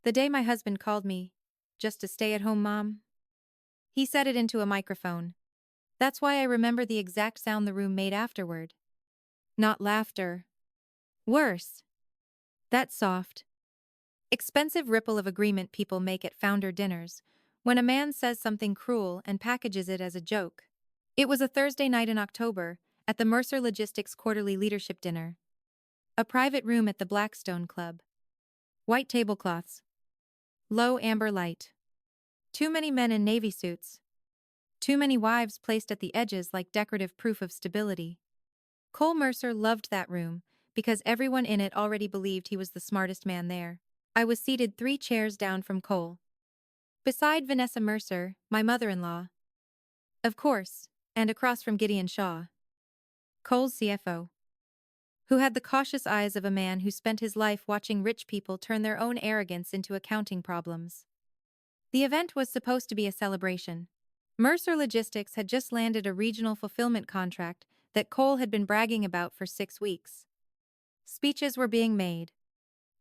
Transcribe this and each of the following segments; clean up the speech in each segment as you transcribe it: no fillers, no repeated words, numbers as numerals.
The day my husband called me, just a stay-at-home mom. He said it into a microphone. That's why I remember the exact sound the room made afterward. Not laughter. Worse. That soft, expensive ripple of agreement people make at founder dinners, when a man says something cruel and packages it as a joke. It was a Thursday night in October, at the Mercer Logistics quarterly leadership dinner. A private room at the Blackstone Club. White tablecloths. Low amber light. Too many men in navy suits. Too many wives placed at the edges like decorative proof of stability. Cole Mercer loved that room, because everyone in it already believed he was the smartest man there. I was seated 3 chairs down from Cole. Beside Vanessa Mercer, my mother-in-law. Of course, and across from Gideon Shaw, Cole's CFO, who had the cautious eyes of a man who spent his life watching rich people turn their own arrogance into accounting problems. The event was supposed to be a celebration. Mercer Logistics had just landed a regional fulfillment contract that Cole had been bragging about for 6 weeks. Speeches were being made.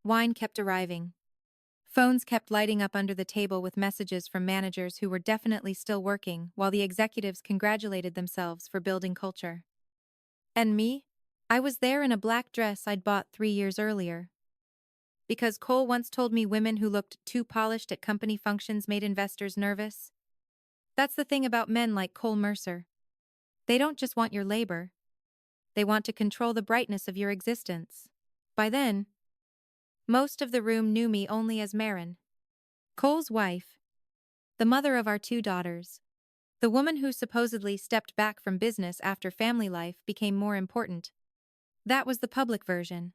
Wine kept arriving. Phones kept lighting up under the table with messages from managers who were definitely still working while the executives congratulated themselves for building culture. And me? I was there in a black dress I'd bought 3 years earlier. Because Cole once told me women who looked too polished at company functions made investors nervous. That's the thing about men like Cole Mercer. They don't just want your labor. They want to control the brightness of your existence. By then, most of the room knew me only as Marin, Cole's wife, the mother of our 2 daughters, the woman who supposedly stepped back from business after family life became more important. That was the public version.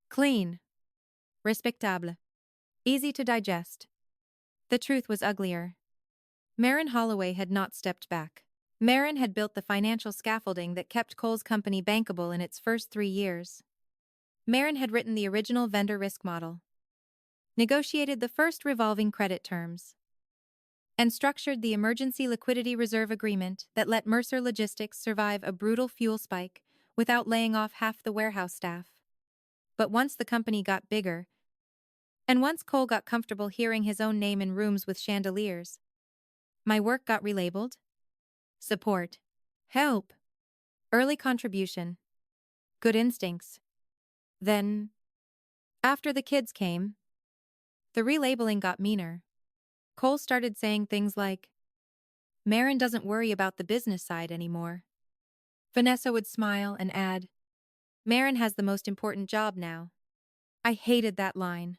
Clean. Respectable. Easy to digest. The truth was uglier. Marin Holloway had not stepped back. Marin had built the financial scaffolding that kept Cole's company bankable in its first 3 years. Marin had written the original vendor risk model, negotiated the first revolving credit terms, and structured the emergency liquidity reserve agreement that let Mercer Logistics survive a brutal fuel spike without laying off half the warehouse staff. But once the company got bigger, and once Cole got comfortable hearing his own name in rooms with chandeliers, my work got relabeled. Support. Help. Early contribution. Good instincts. Then, after the kids came, the relabeling got meaner. Cole started saying things like, Marin doesn't worry about the business side anymore. Vanessa would smile and add, Marin has the most important job now. I hated that line.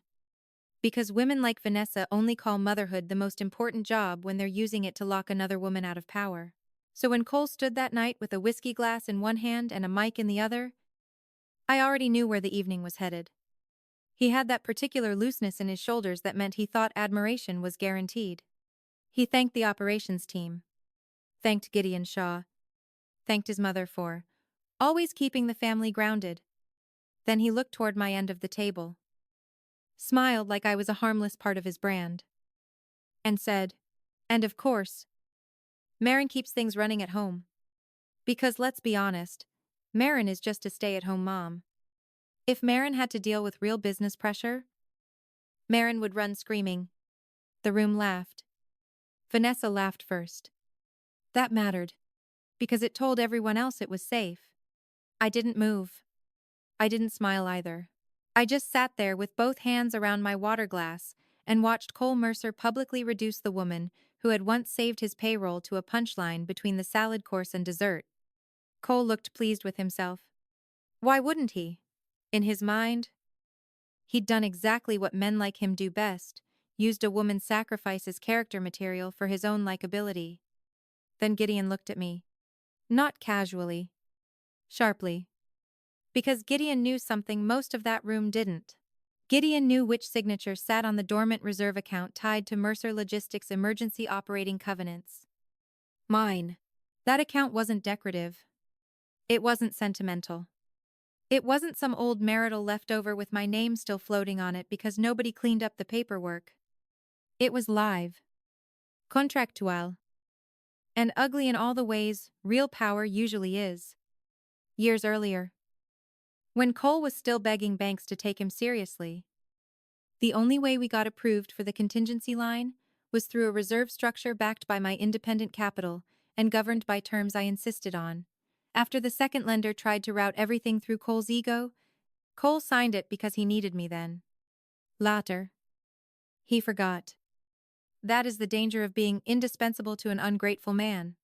Because women like Vanessa only call motherhood the most important job when they're using it to lock another woman out of power. So when Cole stood that night with a whiskey glass in one hand and a mic in the other, I already knew where the evening was headed. He had that particular looseness in his shoulders that meant he thought admiration was guaranteed. He thanked the operations team. Thanked Gideon Shaw. Thanked his mother for always keeping the family grounded. Then he looked toward my end of the table, smiled like I was a harmless part of his brand, and said, and of course, Marin keeps things running at home. Because let's be honest, Marin is just a stay-at-home mom. If Marin had to deal with real business pressure, Marin would run screaming. The room laughed. Vanessa laughed first. That mattered, because it told everyone else it was safe. I didn't move. I didn't smile either. I just sat there with both hands around my water glass and watched Cole Mercer publicly reduce the woman who had once saved his payroll to a punchline between the salad course and dessert. Cole looked pleased with himself. Why wouldn't he? In his mind, he'd done exactly what men like him do best, used a woman's sacrifice as character material for his own likability. Then Gideon looked at me. Not casually. Sharply. Because Gideon knew something most of that room didn't. Gideon knew which signature sat on the dormant reserve account tied to Mercer Logistics' emergency operating covenants. Mine. That account wasn't decorative. It wasn't sentimental. It wasn't some old marital leftover with my name still floating on it because nobody cleaned up the paperwork. It was live. Contractual. And ugly in all the ways real power usually is. Years earlier, when Cole was still begging banks to take him seriously, The only way we got approved for the contingency line was through a reserve structure backed by my independent capital and governed by terms I insisted on. After the second lender tried to route everything through Cole's ego, Cole signed it because he needed me then. Later. He forgot. That is the danger of being indispensable to an ungrateful man.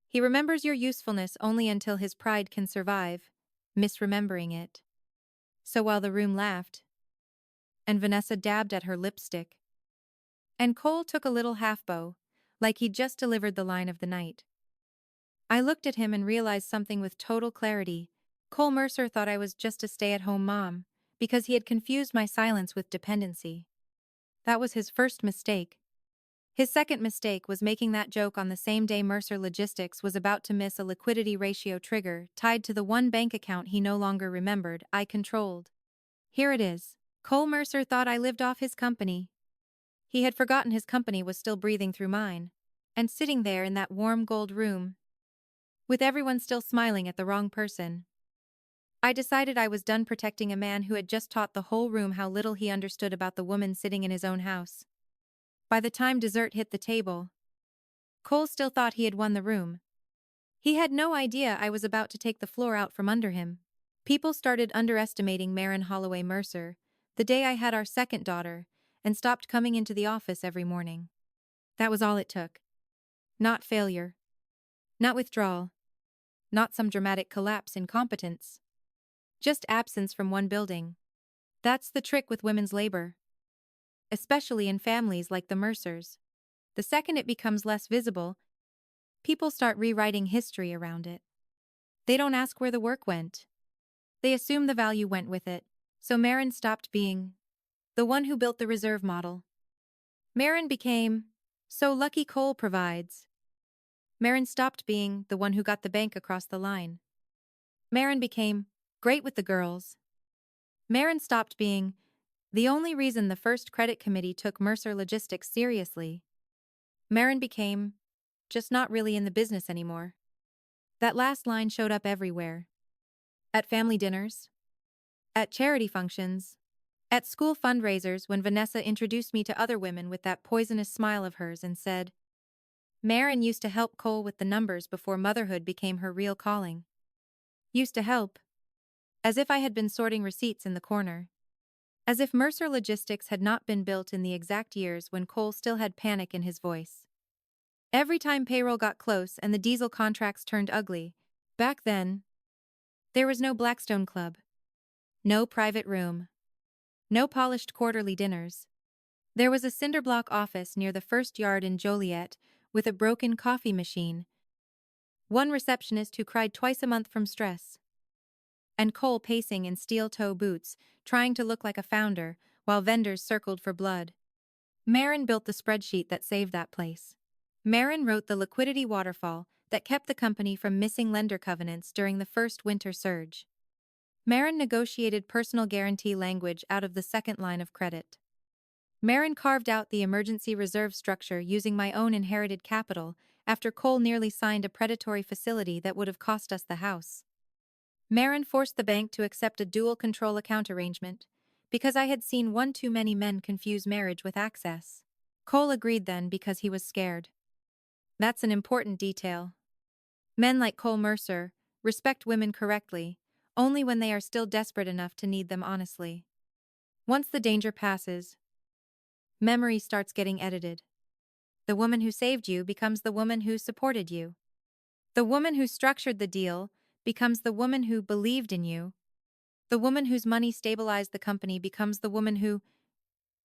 He remembers your usefulness only until his pride can survive, misremembering it. So while the room laughed, and Vanessa dabbed at her lipstick, and Cole took a little half-bow, like he'd just delivered the line of the night, I looked at him and realized something with total clarity. Cole Mercer thought I was just a stay-at-home mom, because he had confused my silence with dependency. That was his first mistake. His second mistake was making that joke on the same day Mercer Logistics was about to miss a liquidity ratio trigger tied to the one bank account he no longer remembered I controlled. Here it is. Cole Mercer thought I lived off his company. He had forgotten his company was still breathing through mine, and sitting there in that warm gold room, with everyone still smiling at the wrong person. I decided I was done protecting a man who had just taught the whole room how little he understood about the woman sitting in his own house. By the time dessert hit the table, Cole still thought he had won the room. He had no idea I was about to take the floor out from under him. People started underestimating Maren Holloway Mercer the day I had our second daughter and stopped coming into the office every morning. That was all it took. Not failure. Not withdrawal. Not some dramatic collapse in competence. Just absence from one building. That's the trick with women's labor. Especially in families like the Mercers. The second it becomes less visible, people start rewriting history around it. They don't ask where the work went. They assume the value went with it, so Maren stopped being the one who built the reserve model. Maren became, so lucky Cole provides. Maren stopped being the one who got the bank across the line. Maren became, great with the girls. Maren stopped being the only reason the first credit committee took Mercer Logistics seriously. Maren became just not really in the business anymore. That last line showed up everywhere. At family dinners. At charity functions. At school fundraisers when Vanessa introduced me to other women with that poisonous smile of hers and said, Maren used to help Cole with the numbers before motherhood became her real calling. Used to help. As if I had been sorting receipts in the corner. As if Mercer Logistics had not been built in the exact years when Cole still had panic in his voice. Every time payroll got close and the diesel contracts turned ugly, back then, there was no Blackstone Club. No private room. No polished quarterly dinners. There was a cinderblock office near the first yard in Joliet with a broken coffee machine. One receptionist who cried twice a month from stress. And Cole pacing in steel-toe boots, trying to look like a founder, while vendors circled for blood. Maren built the spreadsheet that saved that place. Maren wrote the liquidity waterfall that kept the company from missing lender covenants during the first winter surge. Maren negotiated personal guarantee language out of the second line of credit. Maren carved out the emergency reserve structure using my own inherited capital after Cole nearly signed a predatory facility that would have cost us the house. Maren forced the bank to accept a dual control account arrangement, because I had seen one too many men confuse marriage with access. Cole agreed then because he was scared. That's an important detail. Men like Cole Mercer respect women correctly, only when they are still desperate enough to need them honestly. Once the danger passes, memory starts getting edited. The woman who saved you becomes the woman who supported you. The woman who structured the deal becomes the woman who believed in you. The woman whose money stabilized the company becomes the woman who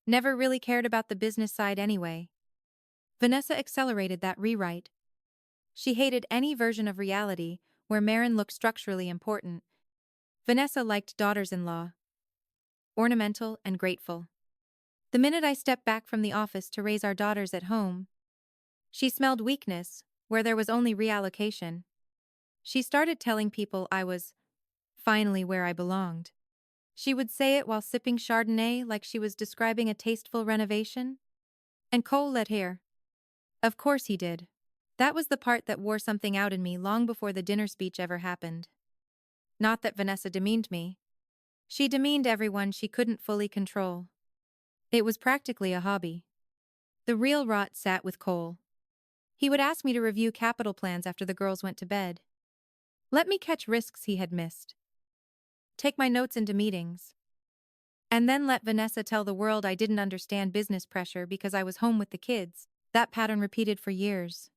never really cared about the business side anyway. Vanessa accelerated that rewrite. She hated any version of reality where Maren looked structurally important. Vanessa liked daughters-in-law. Ornamental and grateful. The minute I stepped back from the office to raise our daughters at home, she smelled weakness where there was only reallocation. She started telling people I was finally where I belonged. She would say it while sipping Chardonnay like she was describing a tasteful renovation. And Cole let her. Of course he did. That was the part that wore something out in me long before the dinner speech ever happened. Not that Vanessa demeaned me. She demeaned everyone she couldn't fully control. It was practically a hobby. The real rot sat with Cole. He would ask me to review capital plans after the girls went to bed. Let me catch risks he had missed. Take my notes into meetings. And then let Vanessa tell the world I didn't understand business pressure because I was home with the kids. That pattern repeated for years.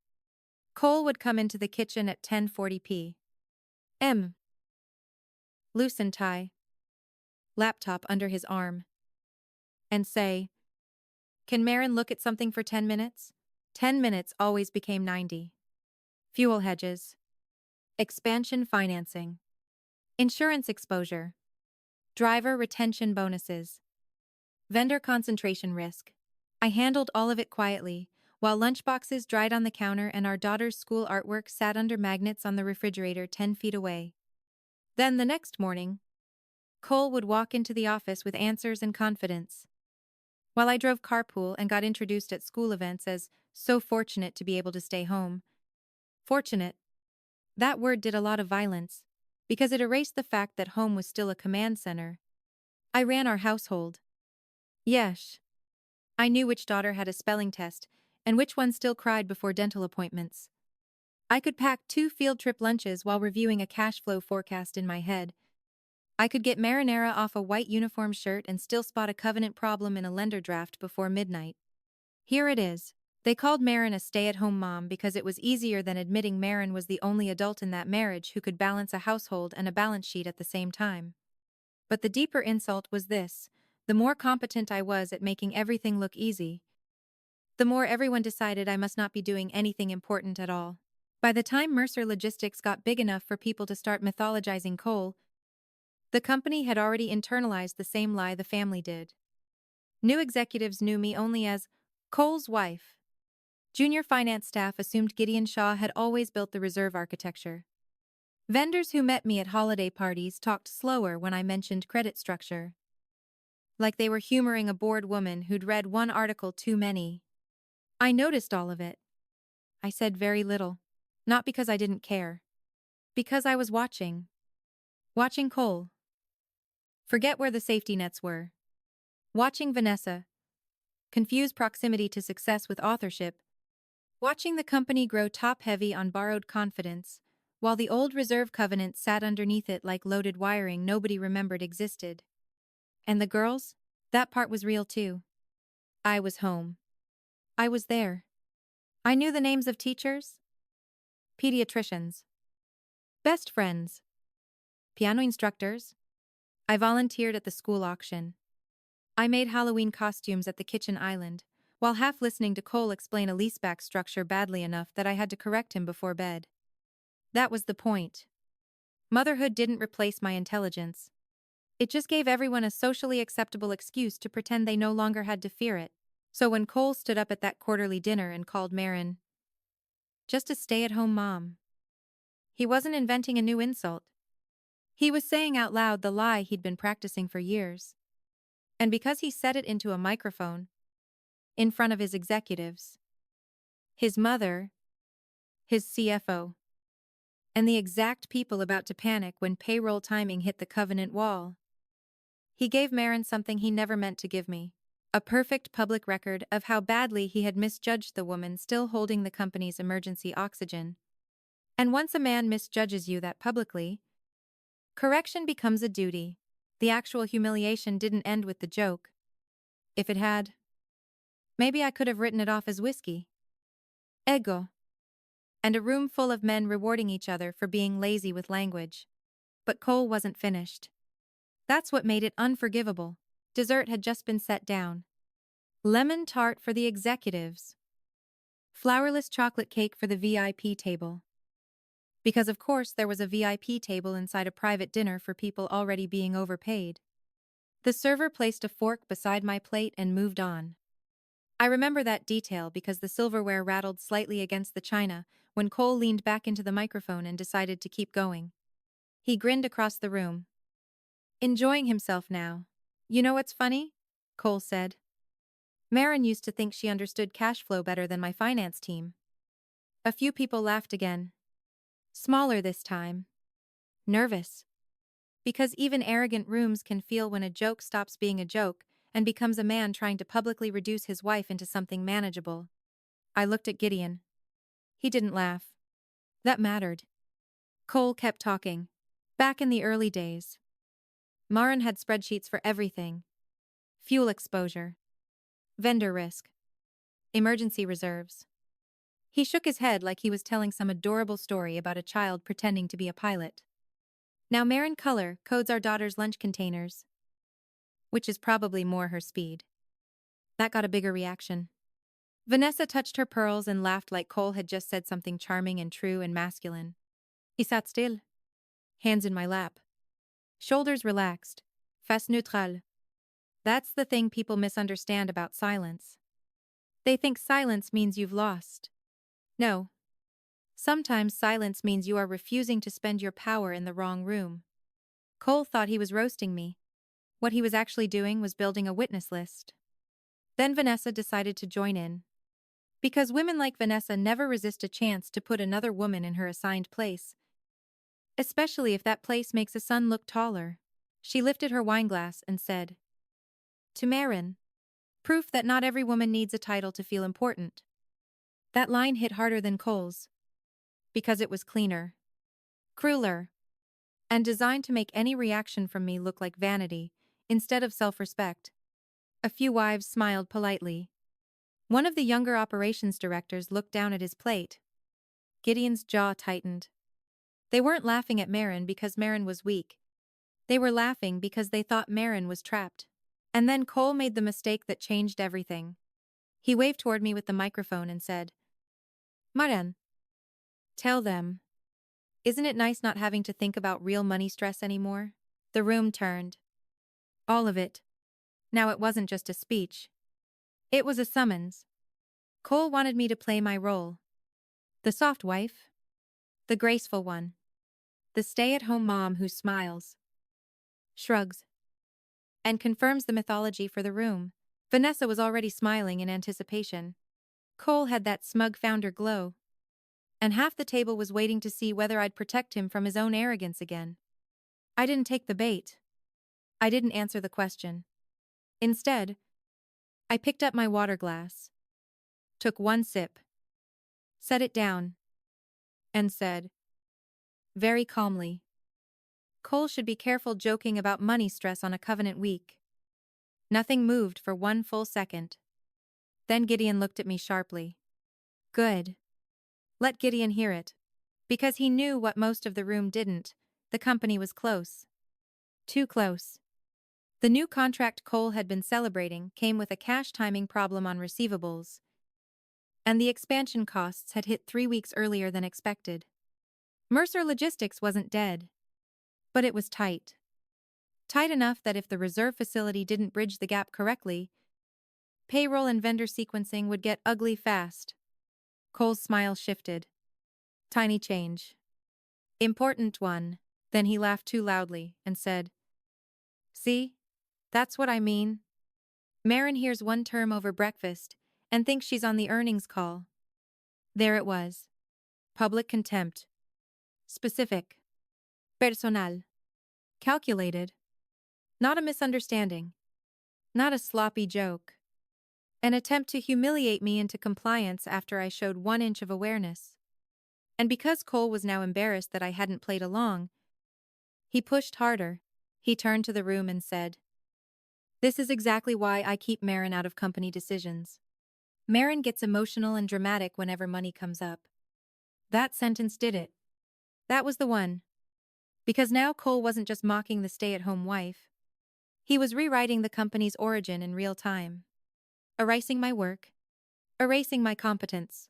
Cole would come into the kitchen at 10:40 p.m. Loosen tie, laptop under his arm, and say, "Can Marin look at something for 10 minutes?" 10 minutes always became 90. Fuel hedges, expansion financing, insurance exposure, driver retention bonuses, vendor concentration risk. I handled all of it quietly, while lunchboxes dried on the counter and our daughter's school artwork sat under magnets on the refrigerator 10 feet away. Then the next morning, Cole would walk into the office with answers and confidence. While I drove carpool and got introduced at school events as so fortunate to be able to stay home. Fortunate. That word did a lot of violence, because it erased the fact that home was still a command center. I ran our household. Yes. I knew which daughter had a spelling test, and which one still cried before dental appointments. I could pack 2 field trip lunches while reviewing a cash flow forecast in my head. I could get marinara off a white uniform shirt and still spot a covenant problem in a lender draft before midnight. Here it is. They called Marin a stay-at-home mom because it was easier than admitting Marin was the only adult in that marriage who could balance a household and a balance sheet at the same time. But the deeper insult was this: the more competent I was at making everything look easy, the more everyone decided I must not be doing anything important at all. By the time Mercer Logistics got big enough for people to start mythologizing Cole, the company had already internalized the same lie the family did. New executives knew me only as Cole's wife. Junior finance staff assumed Gideon Shaw had always built the reserve architecture. Vendors who met me at holiday parties talked slower when I mentioned credit structure, like they were humoring a bored woman who'd read one article too many. I noticed all of it. I said very little, not because I didn't care, because I was watching Cole. Forget where the safety nets were. Watching Vanessa confuse proximity to success with authorship. Watching the company grow top-heavy on borrowed confidence, while the old reserve covenant sat underneath it like loaded wiring nobody remembered existed. And the girls? That part was real too. I was home. I was there. I knew the names of teachers, pediatricians, best friends, piano instructors. I volunteered at the school auction. I made Halloween costumes at the kitchen island, while half listening to Cole explain a leaseback structure badly enough that I had to correct him before bed. That was the point. Motherhood didn't replace my intelligence. It just gave everyone a socially acceptable excuse to pretend they no longer had to fear it. So when Cole stood up at that quarterly dinner and called Marin just a stay-at-home mom, he wasn't inventing a new insult. He was saying out loud the lie he'd been practicing for years. And because he said it into a microphone, in front of his executives, his mother, his CFO, and the exact people about to panic when payroll timing hit the covenant wall, he gave Marin something he never meant to give me: a perfect public record of how badly he had misjudged the woman still holding the company's emergency oxygen. And once a man misjudges you that publicly, correction becomes a duty. The actual humiliation didn't end with the joke. If it had, maybe I could have written it off as whiskey, ego, and a room full of men rewarding each other for being lazy with language. But Cole wasn't finished. That's what made it unforgivable. Dessert had just been set down. Lemon tart for the executives. Flourless chocolate cake for the VIP table. Because of course there was a VIP table inside a private dinner for people already being overpaid. The server placed a fork beside my plate and moved on. I remember that detail because the silverware rattled slightly against the china when Cole leaned back into the microphone and decided to keep going. He grinned across the room. Enjoying himself now. You know what's funny? Cole said. Marin used to think she understood cash flow better than my finance team. A few people laughed again. Smaller this time. Nervous. Because even arrogant rooms can feel when a joke stops being a joke and becomes a man trying to publicly reduce his wife into something manageable. I looked at Gideon. He didn't laugh. That mattered. Cole kept talking. Back in the early days, Maren had spreadsheets for everything: fuel exposure, vendor risk, emergency reserves. He shook his head like he was telling some adorable story about a child pretending to be a pilot. Now Maren Color codes our daughter's lunch containers, which is probably more her speed. That got a bigger reaction. Vanessa touched her pearls and laughed like Cole had just said something charming and true and masculine. He sat still, hands in my lap, shoulders relaxed, face neutrale. That's the thing people misunderstand about silence. They think silence means you've lost. No. Sometimes silence means you are refusing to spend your power in the wrong room. Cole thought he was roasting me. What he was actually doing was building a witness list. Then Vanessa decided to join in. Because women like Vanessa never resist a chance to put another woman in her assigned place, especially if that place makes a son look taller. She lifted her wineglass and said, "To Maren, proof that not every woman needs a title to feel important." That line hit harder than Cole's, because it was cleaner, crueler, and designed to make any reaction from me look like vanity instead of self-respect. A few wives smiled politely. One of the younger operations directors looked down at his plate. Gideon's jaw tightened. They weren't laughing at Maren because Maren was weak. They were laughing because they thought Maren was trapped. And then Cole made the mistake that changed everything. He waved toward me with the microphone and said, "Maren, tell them. Isn't it nice not having to think about real money stress anymore?" The room turned. All of it. Now it wasn't just a speech. It was a summons. Cole wanted me to play my role. The soft wife. The graceful one. The stay-at-home mom who smiles, shrugs, and confirms the mythology for the room. Vanessa was already smiling in anticipation. Cole had that smug founder glow. And half the table was waiting to see whether I'd protect him from his own arrogance again. I didn't take the bait. I didn't answer the question. Instead, I picked up my water glass, took one sip, set it down, and said, very calmly, "Cole should be careful joking about money stress on a covenant week." Nothing moved for one full second. Then Gideon looked at me sharply. Good. Let Gideon hear it. Because he knew what most of the room didn't. The company was close. Too close. The new contract Cole had been celebrating came with a cash timing problem on receivables, and the expansion costs had hit 3 weeks earlier than expected. Mercer Logistics wasn't dead, but it was tight. Tight enough that if the reserve facility didn't bridge the gap correctly, payroll and vendor sequencing would get ugly fast. Cole's smile shifted. Tiny change. Important one. Then he laughed too loudly and said, "See? That's what I mean. Maren hears one term over breakfast and thinks she's on the earnings call." There it was. Public contempt. Specific. Personal. Calculated. Not a misunderstanding. Not a sloppy joke. An attempt to humiliate me into compliance after I showed 1 inch of awareness. And because Cole was now embarrassed that I hadn't played along, he pushed harder. He turned to the room and said, "This is exactly why I keep Maren out of company decisions. Maren gets emotional and dramatic whenever money comes up." That sentence did it. That was the one. Because now Cole wasn't just mocking the stay-at-home wife. He was rewriting the company's origin in real time. Erasing my work. Erasing my competence.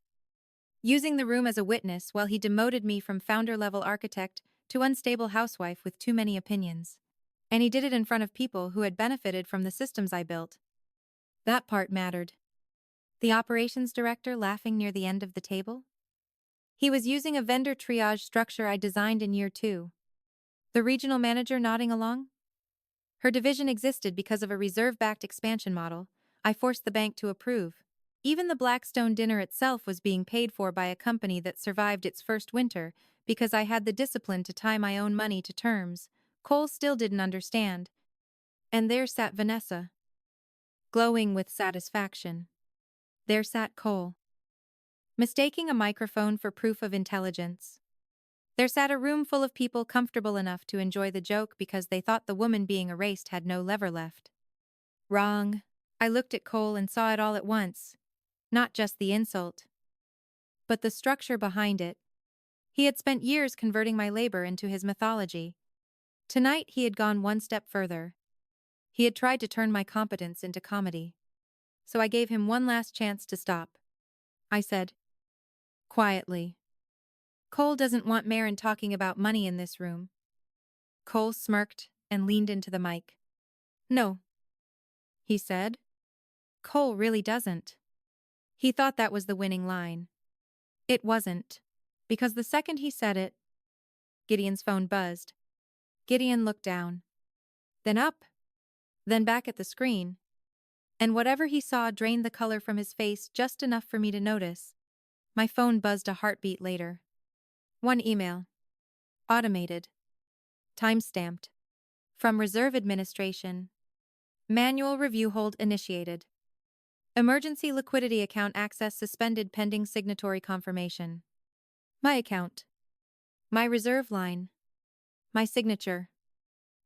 Using the room as a witness while he demoted me from founder-level architect to unstable housewife with too many opinions. And he did it in front of people who had benefited from the systems I built. That part mattered. The operations director laughing near the end of the table? He was using a vendor triage structure I designed in year 2. The regional manager nodding along? Her division existed because of a reserve-backed expansion model I forced the bank to approve. Even the Blackstone dinner itself was being paid for by a company that survived its first winter because I had the discipline to tie my own money to terms. Cole still didn't understand. And there sat Vanessa. glowing with satisfaction. There sat Cole, mistaking a microphone for proof of intelligence. There sat a room full of people comfortable enough to enjoy the joke because they thought the woman being erased had no lever left. Wrong. I looked at Cole and saw it all at once. Not just the insult, but the structure behind it. He had spent years converting my labor into his mythology. Tonight he had gone one step further. He had tried to turn my competence into comedy. So I gave him one last chance to stop. I said, quietly, Cole doesn't want Marin talking about money in this room. Cole smirked and leaned into the mic. No, he said. Cole really doesn't. He thought that was the winning line. It wasn't, because the second he said it, Gideon's phone buzzed. Gideon looked down, then up, then back at the screen, and whatever he saw drained the color from his face just enough for me to notice. My phone buzzed a heartbeat later. One email. Automated. Time-stamped. From Reserve Administration. Manual review hold initiated. Emergency liquidity account access suspended pending signatory confirmation. My account. My reserve line. My signature.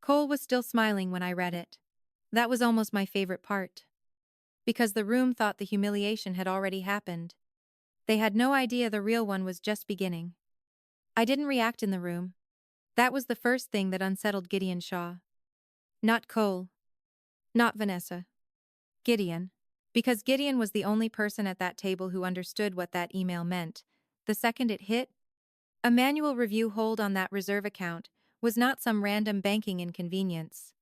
Cole was still smiling when I read it. That was almost my favorite part. Because the room thought the humiliation had already happened. They had no idea the real one was just beginning. I didn't react in the room. That was the first thing that unsettled Gideon Shaw. Not Cole. Not Vanessa. Gideon. Because Gideon was the only person at that table who understood what that email meant. The second it hit, a manual review hold on that reserve account was not some random banking inconvenience.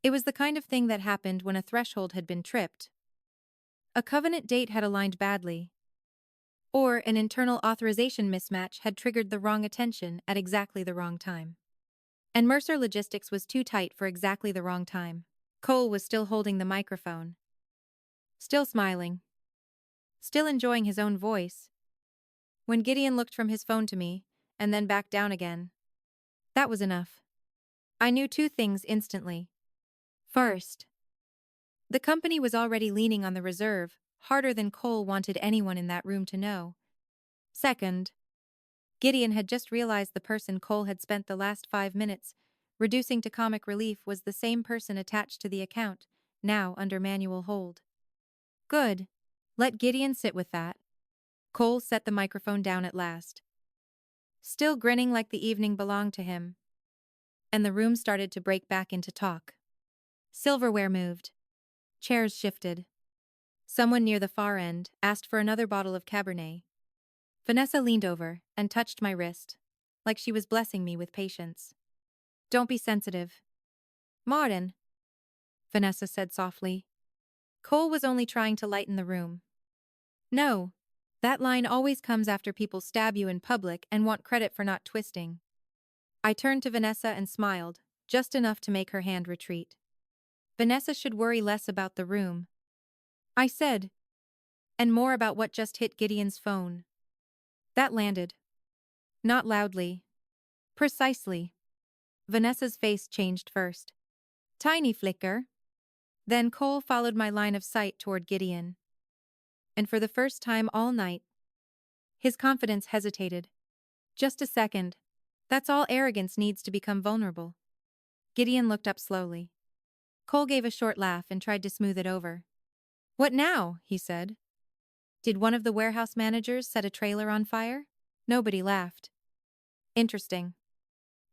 It was the kind of thing that happened when a threshold had been tripped. A covenant date had aligned badly. Or an internal authorization mismatch had triggered the wrong attention at exactly the wrong time. And Mercer Logistics was too tight for exactly the wrong time. Cole was still holding the microphone. Still smiling. Still enjoying his own voice. When Gideon looked from his phone to me, and then back down again. That was enough. I knew two things instantly. First, the company was already leaning on the reserve, harder than Cole wanted anyone in that room to know. Second, Gideon had just realized the person Cole had spent the last 5 minutes reducing to comic relief was the same person attached to the account, now under manual hold. Good. Let Gideon sit with that. Cole set the microphone down at last, still grinning like the evening belonged to him. And the room started to break back into talk. Silverware moved. Chairs shifted. Someone near the far end asked for another bottle of Cabernet. Vanessa leaned over and touched my wrist, like she was blessing me with patience. Don't be sensitive. Martin, Vanessa said softly. Cole was only trying to lighten the room. No, that line always comes after people stab you in public and want credit for not twisting. I turned to Vanessa and smiled, just enough to make her hand retreat. Vanessa should worry less about the room, I said, and more about what just hit Gideon's phone. That landed. Not loudly. Precisely. Vanessa's face changed first. Tiny flicker. Then Cole followed my line of sight toward Gideon. And for the first time all night, his confidence hesitated. Just a second. That's all arrogance needs to become vulnerable. Gideon looked up slowly. Cole gave a short laugh and tried to smooth it over. What now? He said. Did one of the warehouse managers set a trailer on fire? Nobody laughed. Interesting.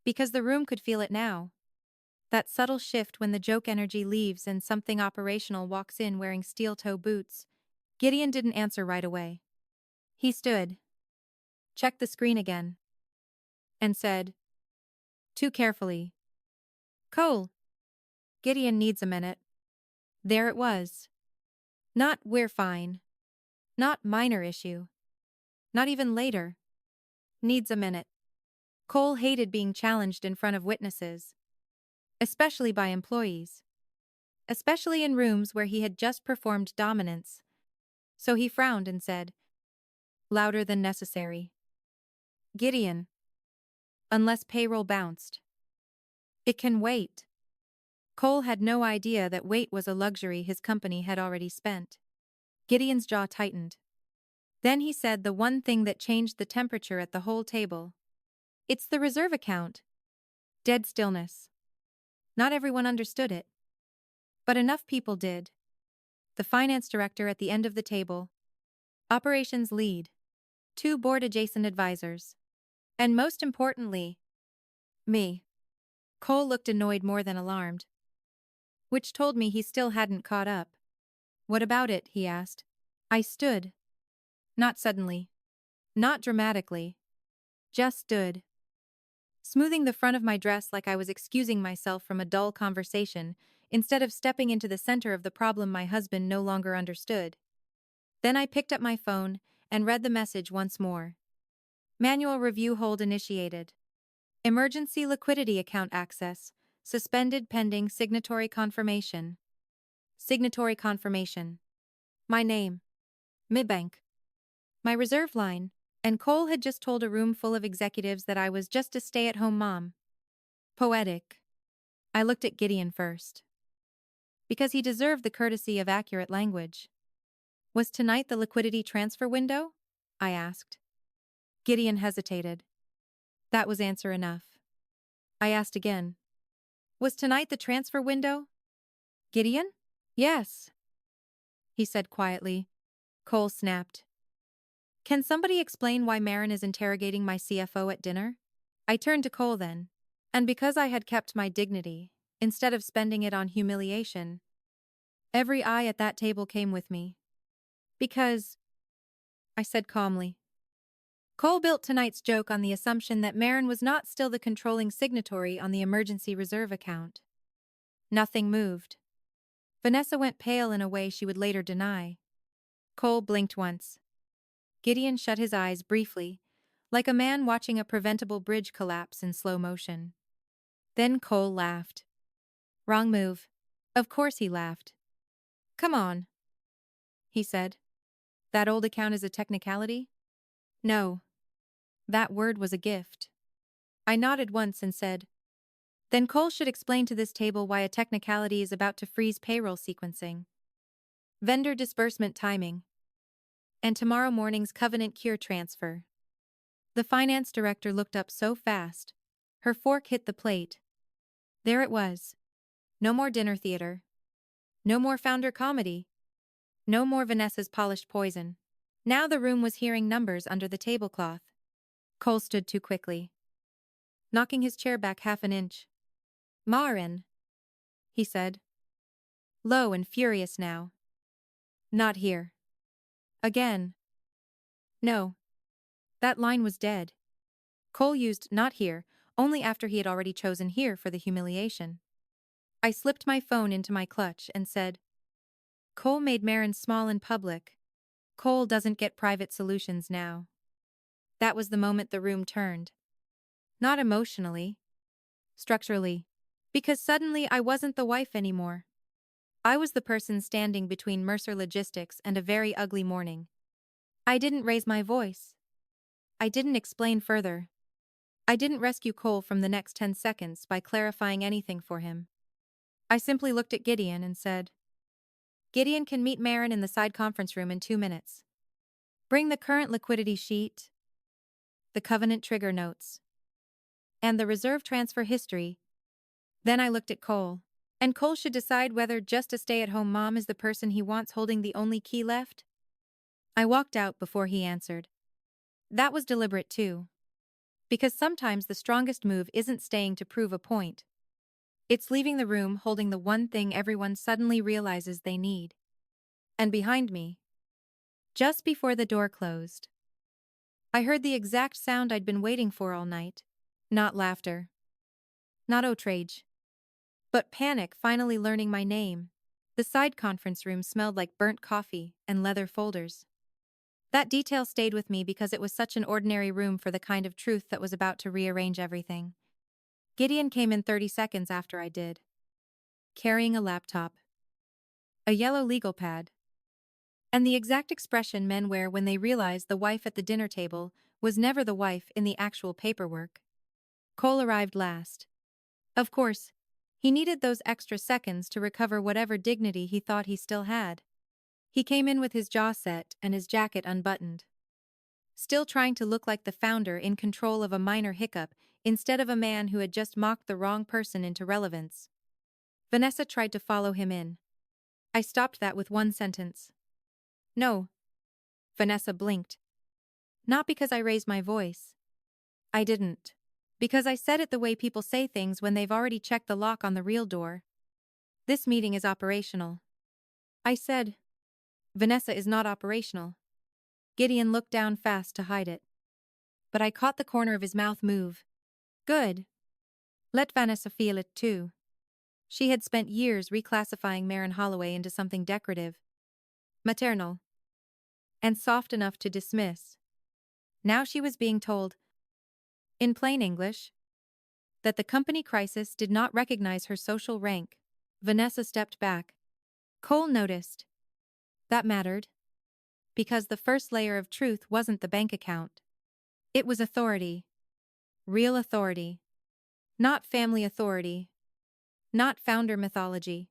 Because the room could feel it now. That subtle shift when the joke energy leaves and something operational walks in wearing steel-toe boots. Gideon didn't answer right away. He stood, checked the screen again, and said, too carefully, Cole. Gideon needs a minute. There it was. Not we're fine. Not minor issue. Not even later. Needs a minute. Cole hated being challenged in front of witnesses. Especially by employees. Especially in rooms where he had just performed dominance. So he frowned and said, louder than necessary, Gideon. Unless payroll bounced. It can wait. Cole had no idea that wait was a luxury his company had already spent. Gideon's jaw tightened. Then he said the one thing that changed the temperature at the whole table. "It's the reserve account." Dead stillness. Not everyone understood it. But enough people did. The finance director at the end of the table. Operations lead. 2 board-adjacent advisors. And most importantly, me. Cole looked annoyed more than alarmed. Which told me he still hadn't caught up. "What about it?" he asked. I stood. Not suddenly. Not dramatically. Just stood. Smoothing the front of my dress like I was excusing myself from a dull conversation, instead of stepping into the center of the problem my husband no longer understood. Then I picked up my phone and read the message once more. Manual review hold initiated. Emergency liquidity account access, suspended pending signatory confirmation. Signatory confirmation. My name. Midbank. My reserve line. And Cole had just told a room full of executives that I was just a stay-at-home mom. Poetic. I looked at Gideon first. Because he deserved the courtesy of accurate language. "Was tonight the liquidity transfer window?" I asked. Gideon hesitated. That was answer enough. I asked again. "Was tonight the transfer window?" "Gideon?" "Yes," he said quietly. Cole snapped. "Can somebody explain why Marin is interrogating my CFO at dinner?" I turned to Cole then. And because I had kept my dignity, instead of spending it on humiliation, every eye at that table came with me. "Because," I said calmly. Cole built tonight's joke on the assumption that Marin was not still the controlling signatory on the emergency reserve account. Nothing moved. Vanessa went pale in a way she would later deny. Cole blinked once. Gideon shut his eyes briefly, like a man watching a preventable bridge collapse in slow motion. Then Cole laughed. "Wrong move." Of course he laughed. "Come on," he said. "That old account is a technicality?" "No. That word was a gift." I nodded once and said, "Then Cole should explain to this table why a technicality is about to freeze payroll sequencing, vendor disbursement timing, and tomorrow morning's covenant cure transfer." The finance director looked up so fast, her fork hit the plate. There it was. No more dinner theater. No more founder comedy. No more Vanessa's polished poison. Now the room was hearing numbers under the tablecloth. Cole stood too quickly, knocking his chair back half an inch. "Marin," he said. Low and furious now. "Not here." Again. No. That line was dead. Cole used "not here" only after he had already chosen "here" for the humiliation. I slipped my phone into my clutch and said, "Cole made Marin small in public. Cole doesn't get private solutions now." That was the moment the room turned. Not emotionally. Structurally. Because suddenly I wasn't the wife anymore. I was the person standing between Mercer Logistics and a very ugly morning. I didn't raise my voice. I didn't explain further. I didn't rescue Cole from the next 10 seconds by clarifying anything for him. I simply looked at Gideon and said, "Gideon can meet Marin in the side conference room in 2 minutes. Bring the current liquidity sheet, the covenant trigger notes, and the reserve transfer history." Then I looked at Cole. And Cole should decide whether just a stay-at-home mom is the person he wants holding the only key left. I walked out before he answered. That was deliberate too. Because sometimes the strongest move isn't staying to prove a point. It's leaving the room holding the one thing everyone suddenly realizes they need. And behind me, just before the door closed, I heard the exact sound I'd been waiting for all night. Not laughter. Not outrage. But panic finally learning my name. The side conference room smelled like burnt coffee and leather folders. That detail stayed with me because it was such an ordinary room for the kind of truth that was about to rearrange everything. Gideon came in 30 seconds after I did, carrying a laptop, a yellow legal pad, and the exact expression men wear when they realize the wife at the dinner table was never the wife in the actual paperwork. Cole arrived last. Of course, He needed those extra seconds to recover whatever dignity he thought he still had. He came in with his jaw set and his jacket unbuttoned. Still trying to look like the founder in control of a minor hiccup instead of a man who had just mocked the wrong person into relevance. Vanessa tried to follow him in. I stopped that with one sentence. No. Vanessa blinked. Not because I raised my voice. I didn't. Because I said it the way people say things when they've already checked the lock on the real door. This meeting is operational. I said. Vanessa is not operational. Gideon looked down fast to hide it. But I caught the corner of his mouth move. Good. Let Vanessa feel it too. She had spent years reclassifying Marin Holloway into something decorative, maternal, and soft enough to dismiss. Now she was being told, in plain English, that the company crisis did not recognize her social rank. Vanessa stepped back. Cole noticed. That mattered. Because the first layer of truth wasn't the bank account. It was authority. Real authority. Not family authority. Not founder mythology.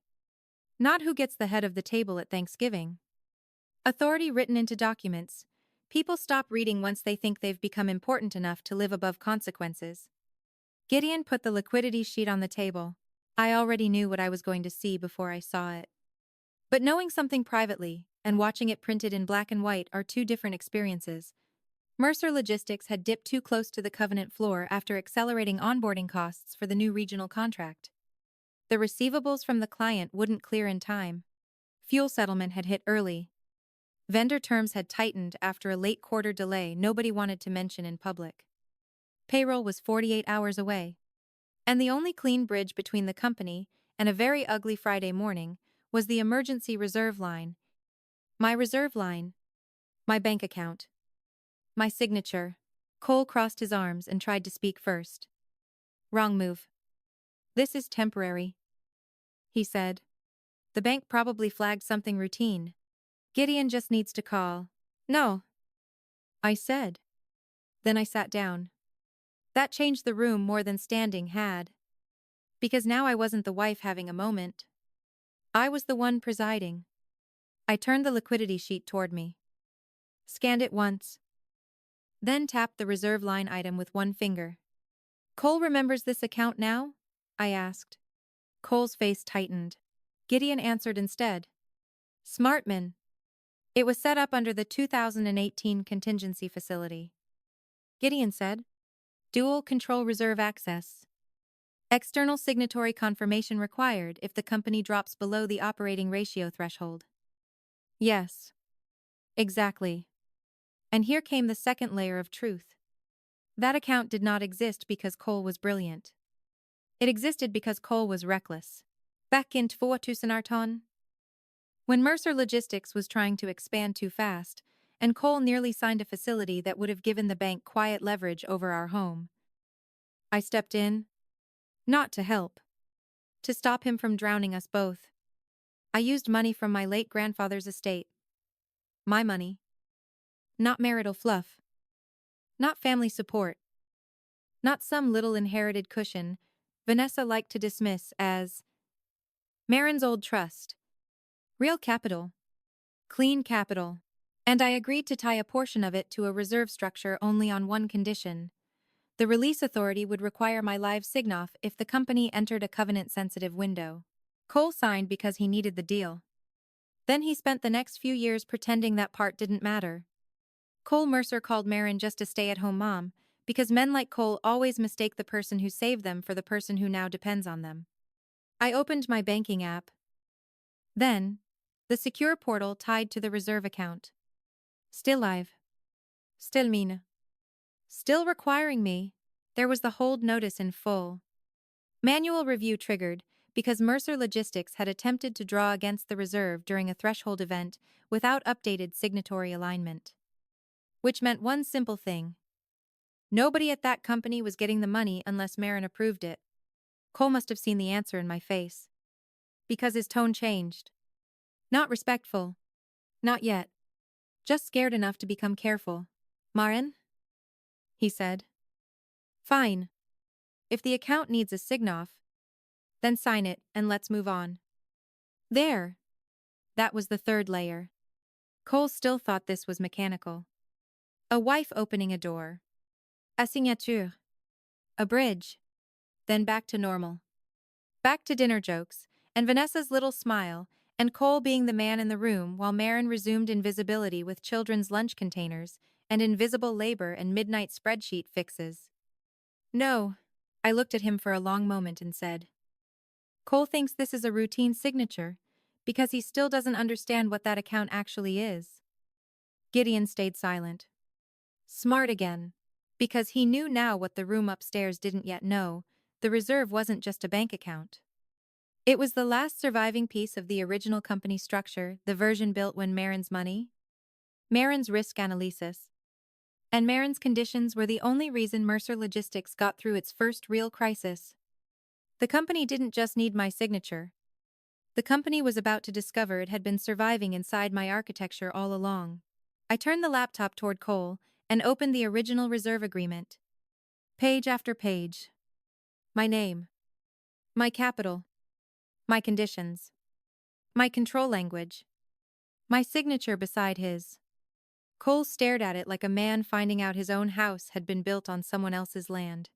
Not who gets the head of the table at Thanksgiving. Authority written into documents. People stop reading once they think they've become important enough to live above consequences. Gideon put the liquidity sheet on the table. I already knew what I was going to see before I saw it. But knowing something privately and watching it printed in black and white are two different experiences. Mercer Logistics had dipped too close to the covenant floor after accelerating onboarding costs for the new regional contract. The receivables from the client wouldn't clear in time. Fuel settlement had hit early. Vendor terms had tightened after a late quarter delay nobody wanted to mention in public. Payroll was 48 hours away. And the only clean bridge between the company and a very ugly Friday morning was the emergency reserve line. My reserve line. My bank account. My signature. Cole crossed his arms and tried to speak first. Wrong move. This is temporary, he said. The bank probably flagged something routine. Gideon just needs to call. No, I said. Then I sat down. That changed the room more than standing had. Because now I wasn't the wife having a moment. I was the one presiding. I turned the liquidity sheet toward me. Scanned it once. Then tapped the reserve line item with one finger. Cole remembers this account now? I asked. Cole's face tightened. Gideon answered instead. Smartman. It was set up under the 2018 contingency facility. Gideon said. Dual control reserve access. External signatory confirmation required if the company drops below the operating ratio threshold. Yes. Exactly. And here came the second layer of truth. That account did not exist because Cole was brilliant. It existed because Cole was reckless. Back in 2018. When Mercer Logistics was trying to expand too fast, and Cole nearly signed a facility that would have given the bank quiet leverage over our home. I stepped in. Not to help. To stop him from drowning us both. I used money from my late grandfather's estate. My money. Not marital fluff. Not family support. Not some little inherited cushion Vanessa liked to dismiss as Marin's old trust. Real capital. Clean capital. And I agreed to tie a portion of it to a reserve structure only on one condition. The release authority would require my live sign-off if the company entered a covenant-sensitive window. Cole signed because he needed the deal. Then he spent the next few years pretending that part didn't matter. Cole Mercer called Marin just a stay-at-home mom, because men like Cole always mistake the person who saved them for the person who now depends on them. I opened my banking app. Then, the secure portal tied to the reserve account. Still live. Still mine. Still requiring me. There was the hold notice in full. Manual review triggered because Mercer Logistics had attempted to draw against the reserve during a threshold event without updated signatory alignment. Which meant one simple thing. Nobody at that company was getting the money unless Marin approved it. Cole must have seen the answer in my face. Because his tone changed. Not respectful. Not yet. Just scared enough to become careful. Marin? He said. Fine. If the account needs a sign-off, Then sign it, and let's move on. There. That was the third layer. Cole still thought this was mechanical. A wife opening a door. A signature. A bridge. Then back to normal. Back to dinner jokes, and Vanessa's little smile, and Cole being the man in the room while Marin resumed invisibility with children's lunch containers and invisible labor and midnight spreadsheet fixes. No. I looked at him for a long moment and said, Cole thinks this is a routine signature because he still doesn't understand what that account actually is. Gideon stayed silent. Smart again. Because he knew now what the room upstairs didn't yet know, the reserve wasn't just a bank account. It was the last surviving piece of the original company structure, the version built when Marin's money, Marin's risk analysis, and Marin's conditions were the only reason Mercer Logistics got through its first real crisis. The company didn't just need my signature. The company was about to discover it had been surviving inside my architecture all along. I turned the laptop toward Cole and opened the original reserve agreement. Page after page. My name. My capital. My conditions. My control language. My signature beside his. Cole stared at it like a man finding out his own house had been built on someone else's land.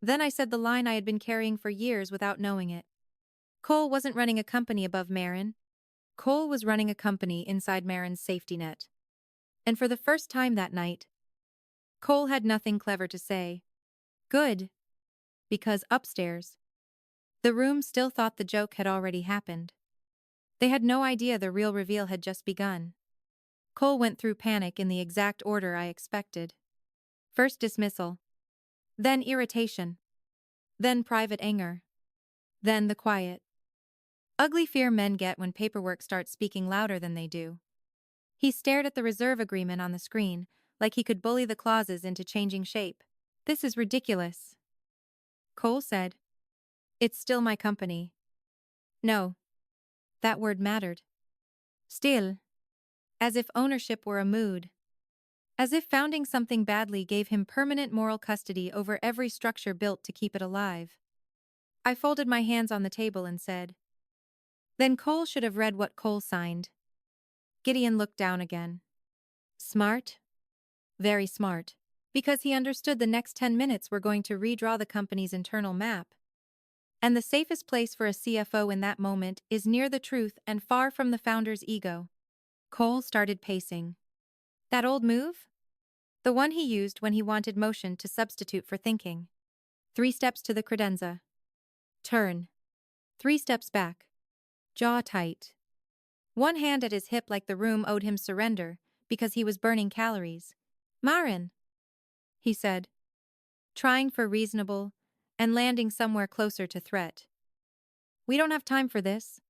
Then I said the line I had been carrying for years without knowing it. Cole wasn't running a company above Marin. Cole was running a company inside Marin's safety net. And for the first time that night, Cole had nothing clever to say. Good. Because upstairs, the room still thought the joke had already happened. They had no idea the real reveal had just begun. Cole went through panic in the exact order I expected. First dismissal. Then irritation. Then private anger. Then the quiet, ugly fear men get when paperwork starts speaking louder than they do. He stared at the reserve agreement on the screen, like he could bully the clauses into changing shape. This is ridiculous. Cole said. It's still my company. No. That word mattered. Still. As if ownership were a mood. As if founding something badly gave him permanent moral custody over every structure built to keep it alive. I folded my hands on the table and said, Then Cole should have read what Cole signed. Gideon looked down again. Smart? Very smart. Because he understood the next 10 minutes were going to redraw the company's internal map. And the safest place for a CFO in that moment is near the truth and far from the founder's ego. Cole started pacing. That old move? The one he used when he wanted motion to substitute for thinking. 3 steps to the credenza. Turn. 3 steps back. Jaw tight. One hand at his hip like the room owed him surrender, because he was burning calories. Marin, he said, trying for reasonable, and landing somewhere closer to threat. We don't have time for this.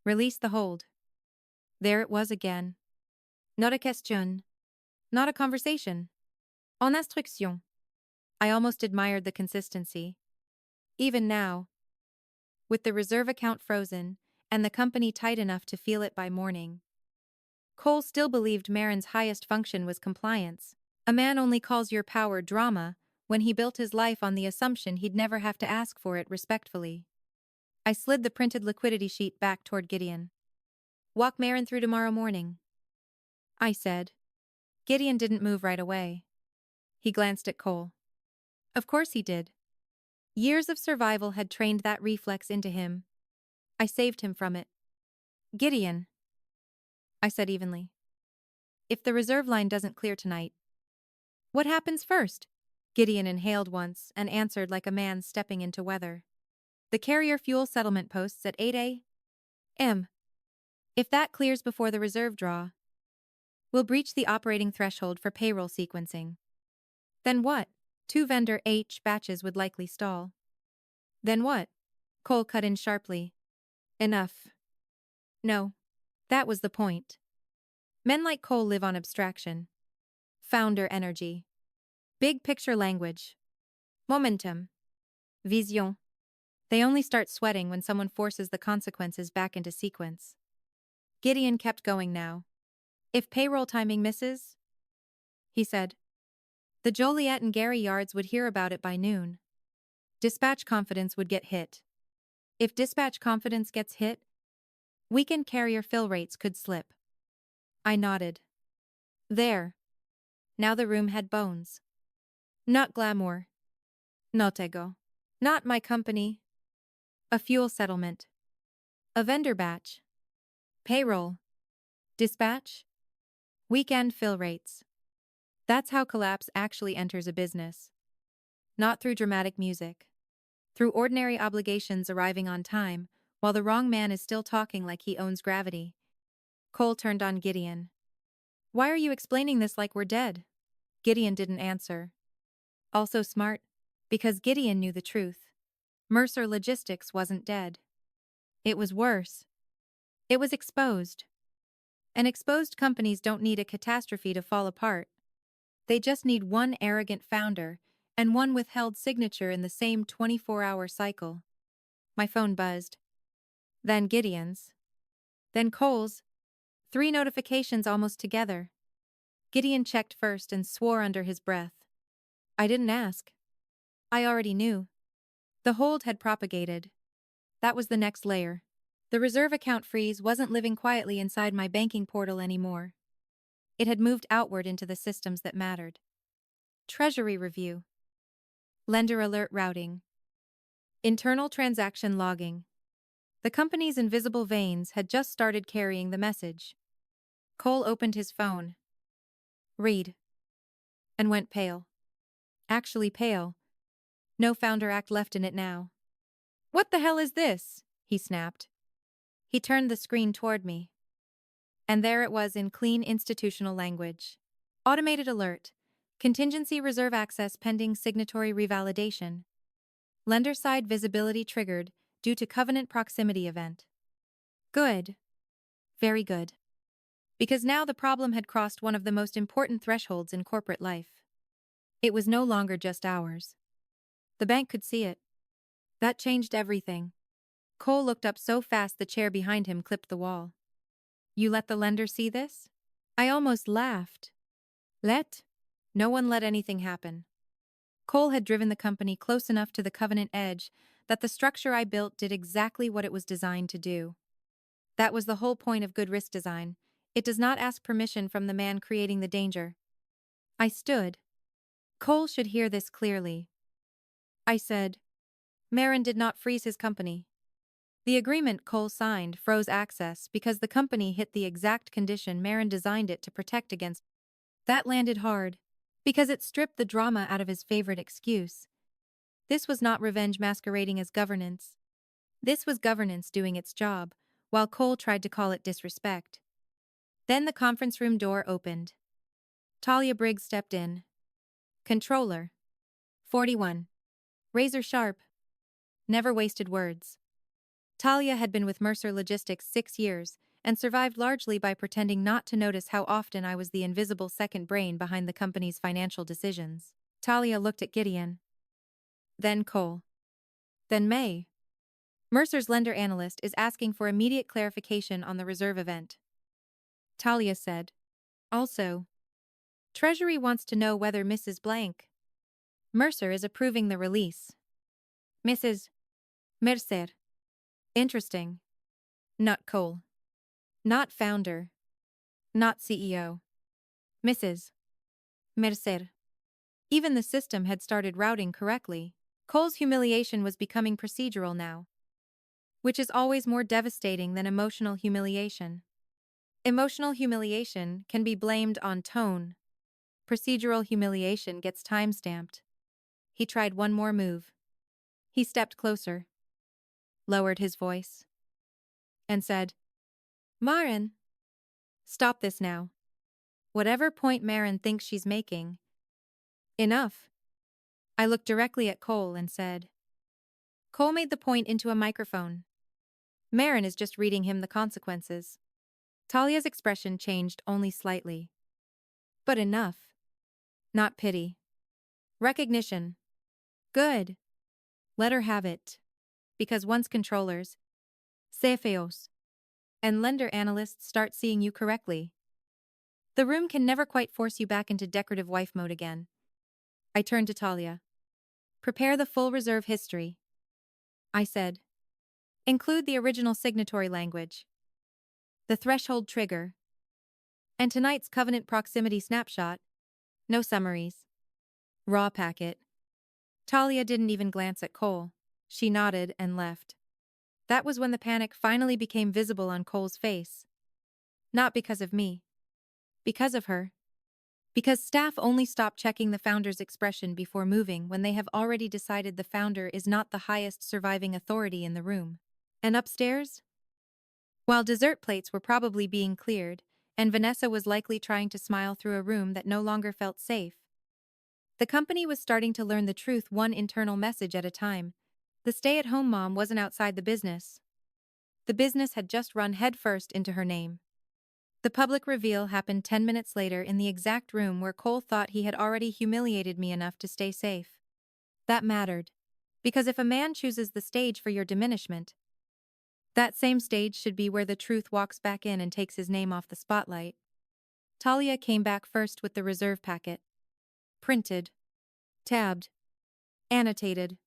Release the hold. There it was again. Not a question. Not a conversation. En instruction. I almost admired the consistency. Even now, with the reserve account frozen, and the company tight enough to feel it by morning. Cole still believed Marin's highest function was compliance. A man only calls your power drama when he built his life on the assumption he'd never have to ask for it respectfully. I slid the printed liquidity sheet back toward Gideon. Walk Marin through tomorrow morning, I said. Gideon didn't move right away. He glanced at Cole. Of course he did. Years of survival had trained that reflex into him. I saved him from it. Gideon, I said evenly. If the reserve line doesn't clear tonight, what happens first? Gideon inhaled once and answered like a man stepping into weather. The carrier fuel settlement posts at 8 a.m. If that clears before the reserve draw, we'll breach the operating threshold for payroll sequencing. Then what? 2 vendor H batches would likely stall. Then what? Cole cut in sharply. Enough. No. That was the point. Men like Cole live on abstraction. Founder energy. Big picture language. Momentum. Vision. They only start sweating when someone forces the consequences back into sequence. Gideon kept going now. If payroll timing misses, he said, the Joliet and Gary yards would hear about it by noon. Dispatch confidence would get hit. If dispatch confidence gets hit, weekend carrier fill rates could slip. I nodded. There. Now the room had bones. Not glamour. Not ego. Not my company. A fuel settlement. A vendor batch. Payroll. Dispatch. Weekend fill rates. That's how collapse actually enters a business. Not through dramatic music. Through ordinary obligations arriving on time, while the wrong man is still talking like he owns gravity. Cole turned on Gideon. Why are you explaining this like we're dead? Gideon didn't answer. Also smart, because Gideon knew the truth. Mercer Logistics wasn't dead. It was worse. It was exposed. And exposed companies don't need a catastrophe to fall apart. They just need one arrogant founder and one withheld signature in the same 24-hour cycle. My phone buzzed. Then Gideon's. Then Cole's. 3 notifications almost together. Gideon checked first and swore under his breath. I didn't ask. I already knew. The hold had propagated. That was the next layer. The reserve account freeze wasn't living quietly inside my banking portal anymore. It had moved outward into the systems that mattered. Treasury review. Lender alert routing. Internal transaction logging. The company's invisible veins had just started carrying the message. Cole opened his phone. Read. And went pale. Actually pale. No founder act left in it now. What the hell is this? He snapped. He turned the screen toward me. And there it was in clean institutional language. Automated alert. Contingency reserve access pending signatory revalidation. Lender side visibility triggered due to covenant proximity event. Good. Very good. Because now the problem had crossed one of the most important thresholds in corporate life. It was no longer just ours. The bank could see it. That changed everything. Cole looked up so fast the chair behind him clipped the wall. You let the lender see this? I almost laughed. Let? No one let anything happen. Cole had driven the company close enough to the covenant edge that the structure I built did exactly what it was designed to do. That was the whole point of good risk design. It does not ask permission from the man creating the danger. I stood. Cole should hear this clearly. I said, Marin did not freeze his company. The agreement Cole signed froze access because the company hit the exact condition Marin designed it to protect against. That landed hard, because it stripped the drama out of his favorite excuse. This was not revenge masquerading as governance. This was governance doing its job, while Cole tried to call it disrespect. Then the conference room door opened. Talia Briggs stepped in. Controller. 41. Razor sharp. Never wasted words. Talia had been with Mercer Logistics 6 years and survived largely by pretending not to notice how often I was the invisible second brain behind the company's financial decisions. Talia looked at Gideon. Then Cole. Then May. Mercer's lender analyst is asking for immediate clarification on the reserve event. Talia said. Also, Treasury wants to know whether Mrs. Blank. Mercer is approving the release. Mrs. Mercer. Interesting. Not Cole. Not founder. Not CEO. Mrs. Mercer. Even the system had started routing correctly. Cole's humiliation was becoming procedural now, which is always more devastating than emotional humiliation. Emotional humiliation can be blamed on tone. Procedural humiliation gets time-stamped. He tried one more move. He stepped closer, lowered his voice, and said, Marin, stop this now. Whatever point Marin thinks she's making. Enough. I looked directly at Cole and said. Cole made the point into a microphone. Marin is just reading him the consequences. Talia's expression changed only slightly. But enough. Not pity. Recognition. Good. Let her have it. Because once controllers, CFOs, and lender analysts start seeing you correctly, the room can never quite force you back into decorative wife mode again. I turned to Talia. Prepare the full reserve history. I said. Include the original signatory language, the threshold trigger, and tonight's covenant proximity snapshot. No summaries. Raw packet. Talia didn't even glance at Cole. She nodded and left. That was when the panic finally became visible on Cole's face. Not because of me. Because of her. Because staff only stop checking the founder's expression before moving when they have already decided the founder is not the highest surviving authority in the room. And upstairs? While dessert plates were probably being cleared, and Vanessa was likely trying to smile through a room that no longer felt safe, the company was starting to learn the truth one internal message at a time. The stay-at-home mom wasn't outside the business. The business had just run headfirst into her name. The public reveal happened 10 minutes later in the exact room where Cole thought he had already humiliated me enough to stay safe. That mattered. Because if a man chooses the stage for your diminishment, that same stage should be where the truth walks back in and takes his name off the spotlight. Talia came back first with the reserve packet. Printed. Tabbed. Annotated.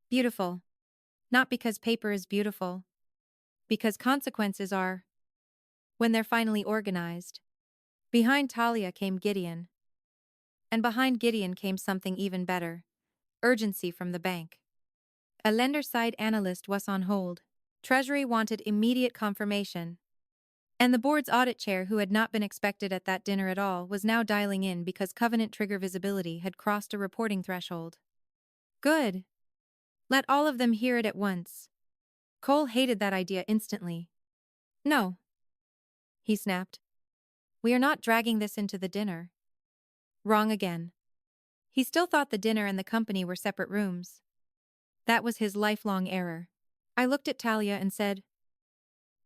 Beautiful. Not because paper is beautiful. Because consequences are. When they're finally organized. Behind Talia came Gideon. And behind Gideon came something even better. Urgency from the bank. A lender-side analyst was on hold. Treasury wanted immediate confirmation. And the board's audit chair, who had not been expected at that dinner at all, was now dialing in because covenant trigger visibility had crossed a reporting threshold. Good. Let all of them hear it at once. Cole hated that idea instantly. No. He snapped. We are not dragging this into the dinner. Wrong again. He still thought the dinner and the company were separate rooms. That was his lifelong error. I looked at Talia and said,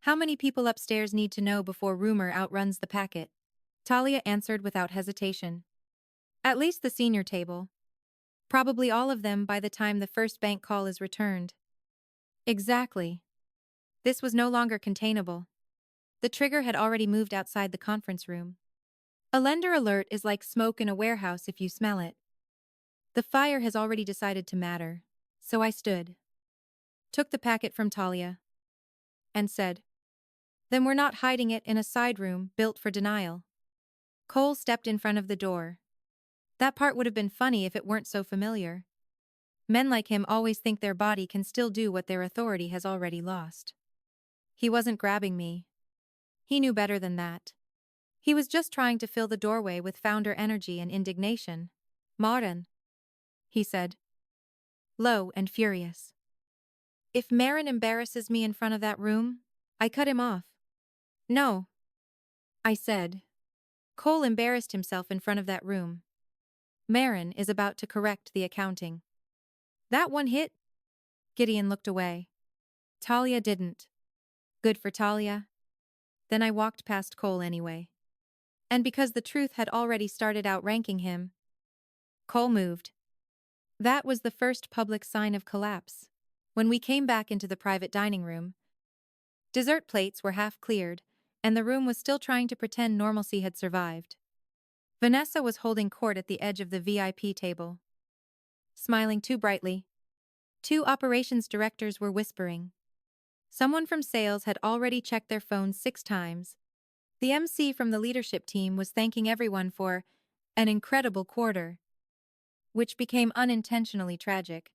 how many people upstairs need to know before rumor outruns the packet? Talia answered without hesitation. At least the senior table. Probably all of them by the time the first bank call is returned. Exactly. This was no longer containable. The trigger had already moved outside the conference room. A lender alert is like smoke in a warehouse if you smell it. The fire has already decided to matter, so I stood. Took the packet from Talia. And said, then we're not hiding it in a side room built for denial. Cole stepped in front of the door. That part would have been funny if it weren't so familiar. Men like him always think their body can still do what their authority has already lost. He wasn't grabbing me. He knew better than that. He was just trying to fill the doorway with founder energy and indignation. Maren, he said. Low and furious. If Maren embarrasses me in front of that room, I cut him off. No. I said. Cole embarrassed himself in front of that room. Maren is about to correct the accounting. That one hit? Gideon looked away. Talia didn't. Good for Talia. Then I walked past Cole anyway. And because the truth had already started outranking him, Cole moved. That was the first public sign of collapse. When we came back into the private dining room, dessert plates were half cleared, and the room was still trying to pretend normalcy had survived. Vanessa was holding court at the edge of the VIP table, smiling too brightly. Two operations directors were whispering. Someone from sales had already checked their phones 6 times. The MC from the leadership team was thanking everyone for an incredible quarter, which became unintentionally tragic.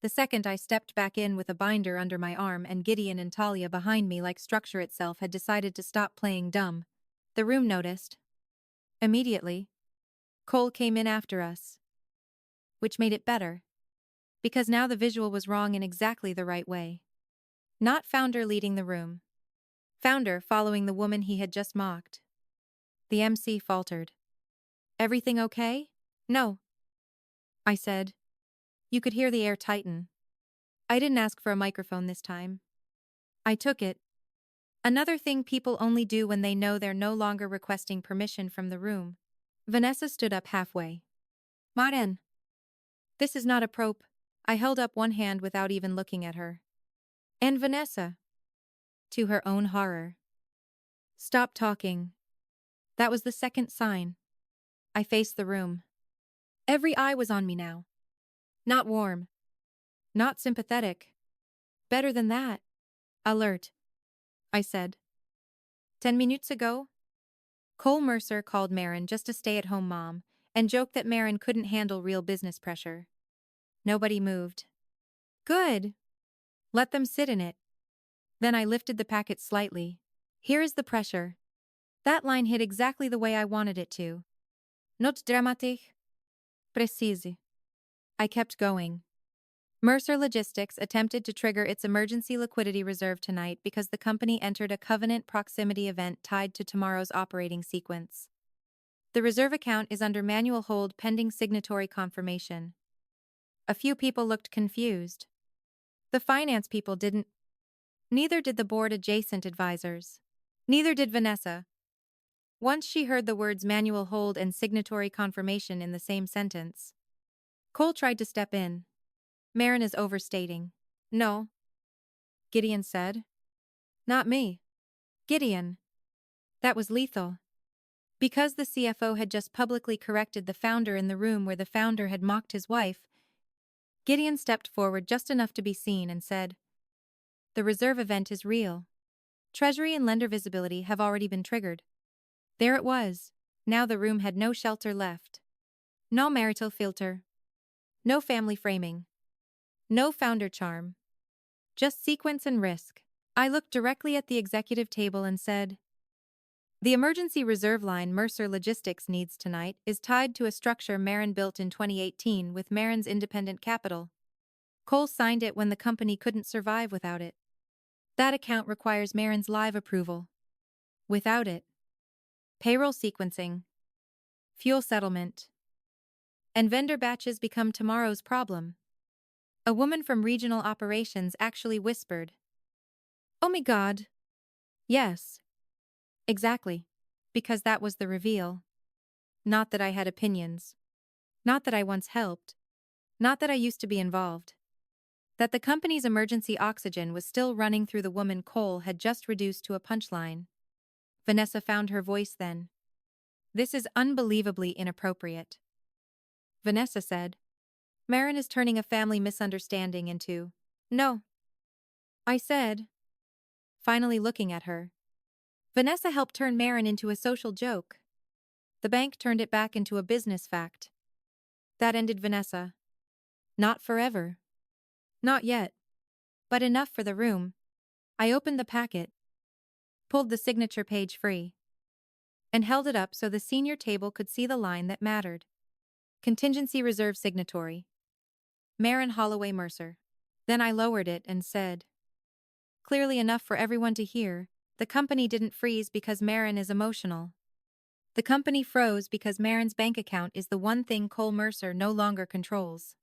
The second I stepped back in with a binder under my arm and Gideon and Talia behind me, like structure itself had decided to stop playing dumb. The room noticed. Immediately. Cole came in after us. Which made it better. Because now the visual was wrong in exactly the right way. Not founder leading the room. Founder following the woman he had just mocked. The MC faltered. Everything okay? No. I said. You could hear the air tighten. I didn't ask for a microphone this time. I took it. Another thing people only do when they know they're no longer requesting permission from the room. Vanessa stood up halfway. Maren. This is not a probe. I held up one hand without even looking at her. And Vanessa. To her own horror. Stop talking. That was the second sign. I faced the room. Every eye was on me now. Not warm. Not sympathetic. Better than that. Alert, I said. 10 minutes ago? Cole Mercer called Marin just a stay-at-home mom and joked that Marin couldn't handle real business pressure. Nobody moved. Good. Let them sit in it. Then I lifted the packet slightly. Here is the pressure. That line hit exactly the way I wanted it to. Not dramatic. Precise. I kept going. Mercer Logistics attempted to trigger its emergency liquidity reserve tonight because the company entered a covenant proximity event tied to tomorrow's operating sequence. The reserve account is under manual hold pending signatory confirmation. A few people looked confused. The finance people didn't. Neither did the board-adjacent advisors. Neither did Vanessa. Once she heard the words manual hold and signatory confirmation in the same sentence. Cole tried to step in. Marin is overstating. No. Gideon said. Not me. Gideon. That was lethal. Because the CFO had just publicly corrected the founder in the room where the founder had mocked his wife, Gideon stepped forward just enough to be seen and said, "The reserve event is real. Treasury and lender visibility have already been triggered." There it was. Now the room had no shelter left. No marital filter. No family framing. No founder charm. Just sequence and risk. I looked directly at the executive table and said, "The emergency reserve line Mercer Logistics needs tonight is tied to a structure Marin built in 2018 with Marin's independent capital. Cole signed it when the company couldn't survive without it. That account requires Marin's live approval. Without it, payroll sequencing, fuel settlement, and vendor batches become tomorrow's problem." A woman from regional operations actually whispered, "Oh my God." Yes. Exactly. Because that was the reveal. Not that I had opinions. Not that I once helped. Not that I used to be involved. That the company's emergency oxygen was still running through the woman Cole had just reduced to a punchline. Vanessa found her voice then. "This is unbelievably inappropriate." Vanessa said, "Marin is turning a family misunderstanding into..." "No." I said, finally looking at her. Vanessa helped turn Marin into a social joke. The bank turned it back into a business fact. That ended Vanessa. Not forever. Not yet. But enough for the room. I opened the packet, pulled the signature page free, and held it up so the senior table could see the line that mattered. Contingency reserve signatory. Marin Holloway Mercer. Then I lowered it and said, clearly enough for everyone to hear, the company didn't freeze because Marin is emotional. The company froze because Marin's bank account is the one thing Cole Mercer no longer controls.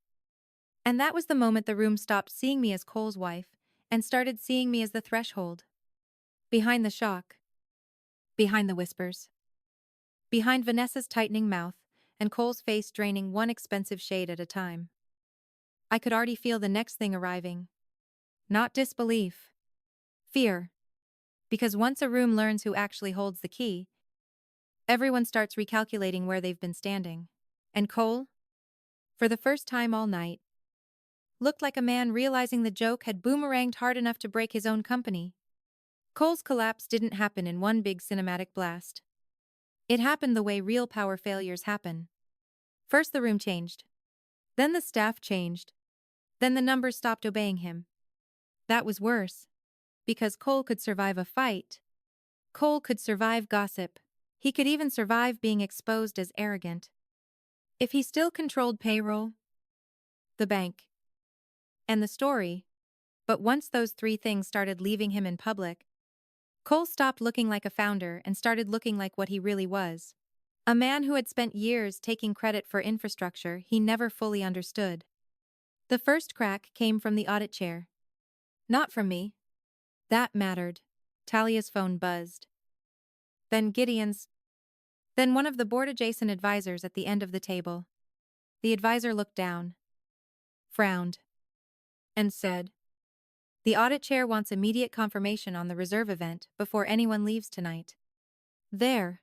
And that was the moment the room stopped seeing me as Cole's wife and started seeing me as the threshold. Behind the shock. Behind the whispers. Behind Vanessa's tightening mouth and Cole's face draining one expensive shade at a time. I could already feel the next thing arriving. Not disbelief. Fear. Because once a room learns who actually holds the key, everyone starts recalculating where they've been standing. And Cole, for the first time all night, looked like a man realizing the joke had boomeranged hard enough to break his own company. Cole's collapse didn't happen in one big cinematic blast. It happened the way real power failures happen. First the room changed. Then the staff changed. Then the numbers stopped obeying him. That was worse. Because Cole could survive a fight. Cole could survive gossip. He could even survive being exposed as arrogant. If he still controlled payroll, the bank, and the story. But once those three things started leaving him in public, Cole stopped looking like a founder and started looking like what he really was. A man who had spent years taking credit for infrastructure he never fully understood. The first crack came from the audit chair. Not from me. That mattered. Talia's phone buzzed. Then Gideon's. Then one of the board-adjacent advisors at the end of the table. The advisor looked down, frowned, and said, "The audit chair wants immediate confirmation on the reserve event before anyone leaves tonight." There.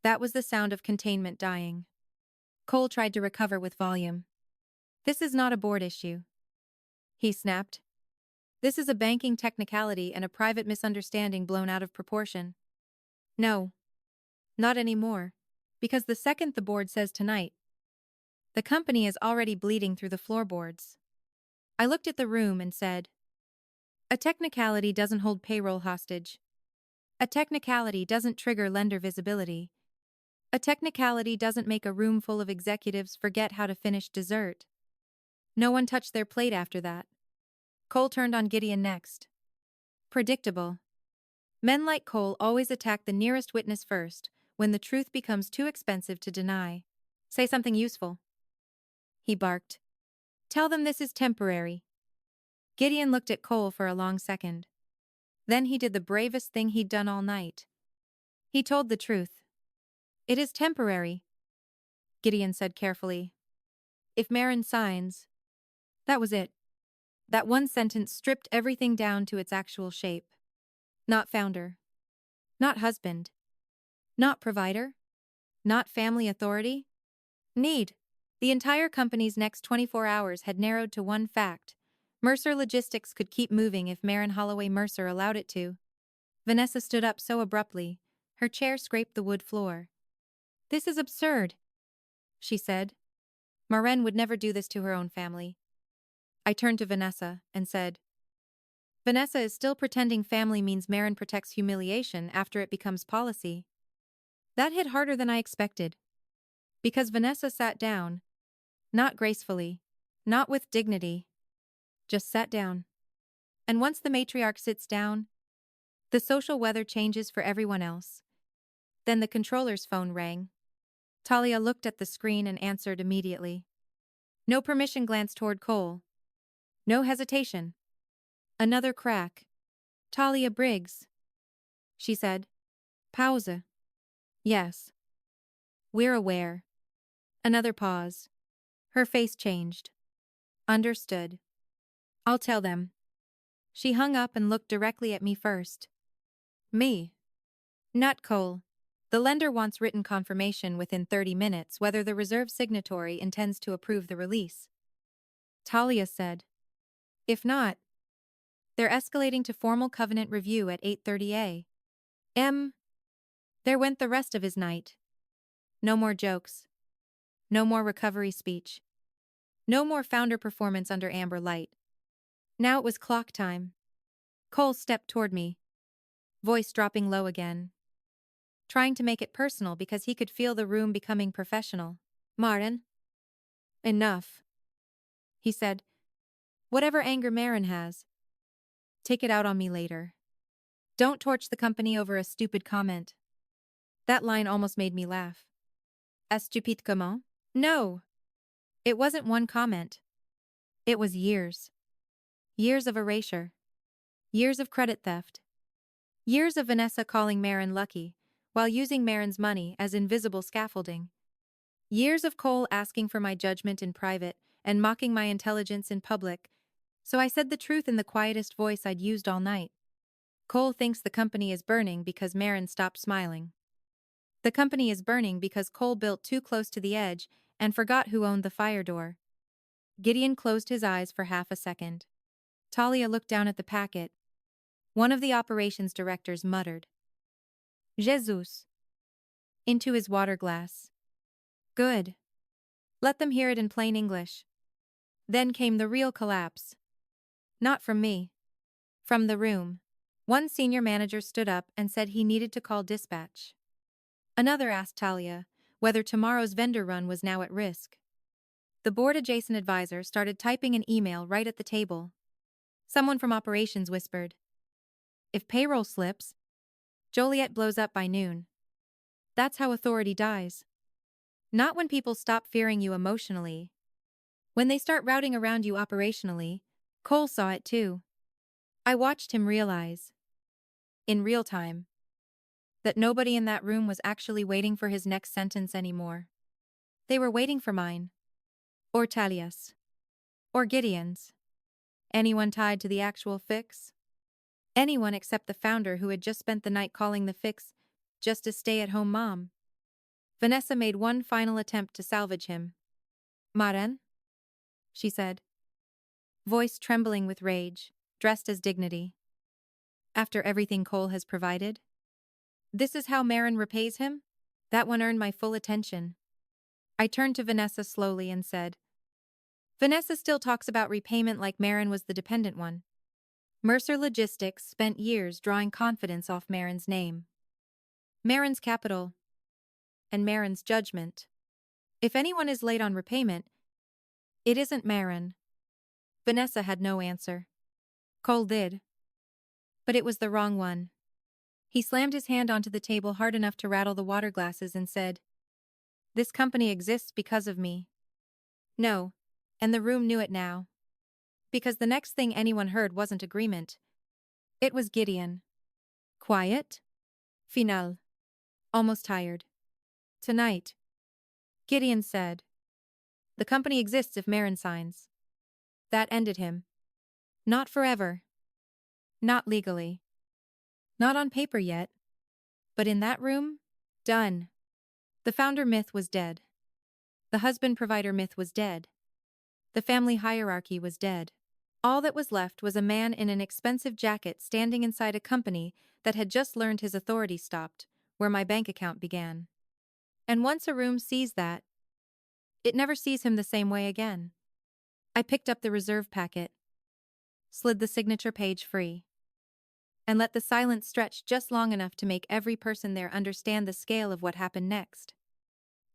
That was the sound of containment dying. Cole tried to recover with volume. "This is not a board issue," he snapped. This is a banking technicality and a private misunderstanding blown out of proportion. No. Not anymore. Because the second the board says tonight, the company is already bleeding through the floorboards. I looked at the room and said, a technicality doesn't hold payroll hostage. A technicality doesn't trigger lender visibility. A technicality doesn't make a room full of executives forget how to finish dessert. No one touched their plate after that. Cole turned on Gideon next. Predictable. Men like Cole always attack the nearest witness first, when the truth becomes too expensive to deny. Say something useful. He barked. Tell them this is temporary. Gideon looked at Cole for a long second. Then he did the bravest thing he'd done all night. He told the truth. It is temporary, Gideon said carefully. If Marin signs. That was it. That one sentence stripped everything down to its actual shape. Not founder. Not husband. Not provider. Not family authority. Need. The entire company's next 24 hours had narrowed to one fact. Mercer Logistics could keep moving if Marin Holloway Mercer allowed it to. Vanessa stood up so abruptly, her chair scraped the wood floor. This is absurd, she said. Marin would never do this to her own family. I turned to Vanessa and said, Vanessa is still pretending family means Marin protects humiliation after it becomes policy. That hit harder than I expected. Because Vanessa sat down. Not gracefully. Not with dignity. Just sat down. And once the matriarch sits down, the social weather changes for everyone else. Then the controller's phone rang. Talia looked at the screen and answered immediately. No permission glance toward Cole. No hesitation. Another crack. Talia Briggs, she said. Pause. Yes. We're aware. Another pause. Her face changed. Understood. I'll tell them. She hung up and looked directly at me first. Me. Not Cole. The lender wants written confirmation within 30 minutes whether the reserve signatory intends to approve the release. Talia said. If not, they're escalating to formal covenant review at 8:30 a.m. There went the rest of his night. No more jokes. No more recovery speech. No more founder performance under amber light. Now it was clock time. Cole stepped toward me, voice dropping low again, trying to make it personal because he could feel the room becoming professional. Marin? Enough, he said. Whatever anger Marin has, take it out on me later. Don't torch the company over a stupid comment. That line almost made me laugh. A stupide comment? No. It wasn't one comment. It was years. Years of erasure. Years of credit theft. Years of Vanessa calling Marin lucky, while using Marin's money as invisible scaffolding. Years of Cole asking for my judgment in private and mocking my intelligence in public, so I said the truth in the quietest voice I'd used all night. Cole thinks the company is burning because Marin stopped smiling. The company is burning because Cole built too close to the edge and forgot who owned the fire door. Gideon closed his eyes for half a second. Talia looked down at the packet. One of the operations directors muttered, Jesus, into his water glass. Good. Let them hear it in plain English. Then came the real collapse. Not from me. From the room. One senior manager stood up and said he needed to call dispatch. Another asked Talia whether tomorrow's vendor run was now at risk. The board-adjacent advisor started typing an email right at the table. Someone from operations whispered, if payroll slips, Joliet blows up by noon. That's how authority dies. Not when people stop fearing you emotionally. When they start routing around you operationally. Cole saw it too. I watched him realize, in real time, that nobody in that room was actually waiting for his next sentence anymore. They were waiting for mine. Or Talia's. Or Gideon's. Anyone tied to the actual fix? Anyone except the founder who had just spent the night calling the fix just a stay-at-home mom. Vanessa made one final attempt to salvage him. Marin? She said, voice trembling with rage. dressed as dignity. After everything Cole has provided? This is how Marin repays him? That one earned my full attention. I turned to Vanessa slowly and said, Vanessa still talks about repayment like Marin was the dependent one. Mercer Logistics spent years drawing confidence off Marin's name. Marin's capital. And Marin's judgment. If anyone is late on repayment, it isn't Marin. Vanessa had no answer. Cole did. But it was the wrong one. He slammed his hand onto the table hard enough to rattle the water glasses and said, This company exists because of me. No, and the room knew it now. Because the next thing anyone heard wasn't agreement. It was Gideon. Quiet? Final. Almost tired. Tonight. Gideon said. The company exists if Marin signs. That ended him. Not forever. Not legally. Not on paper yet. But in that room? Done. The founder myth was dead. The husband-provider myth was dead. The family hierarchy was dead. All that was left was a man in an expensive jacket standing inside a company that had just learned his authority stopped, where my bank account began. And once a room sees that, it never sees him the same way again. I picked up the reserve packet, slid the signature page free, and let the silence stretch just long enough to make every person there understand the scale of what happened next.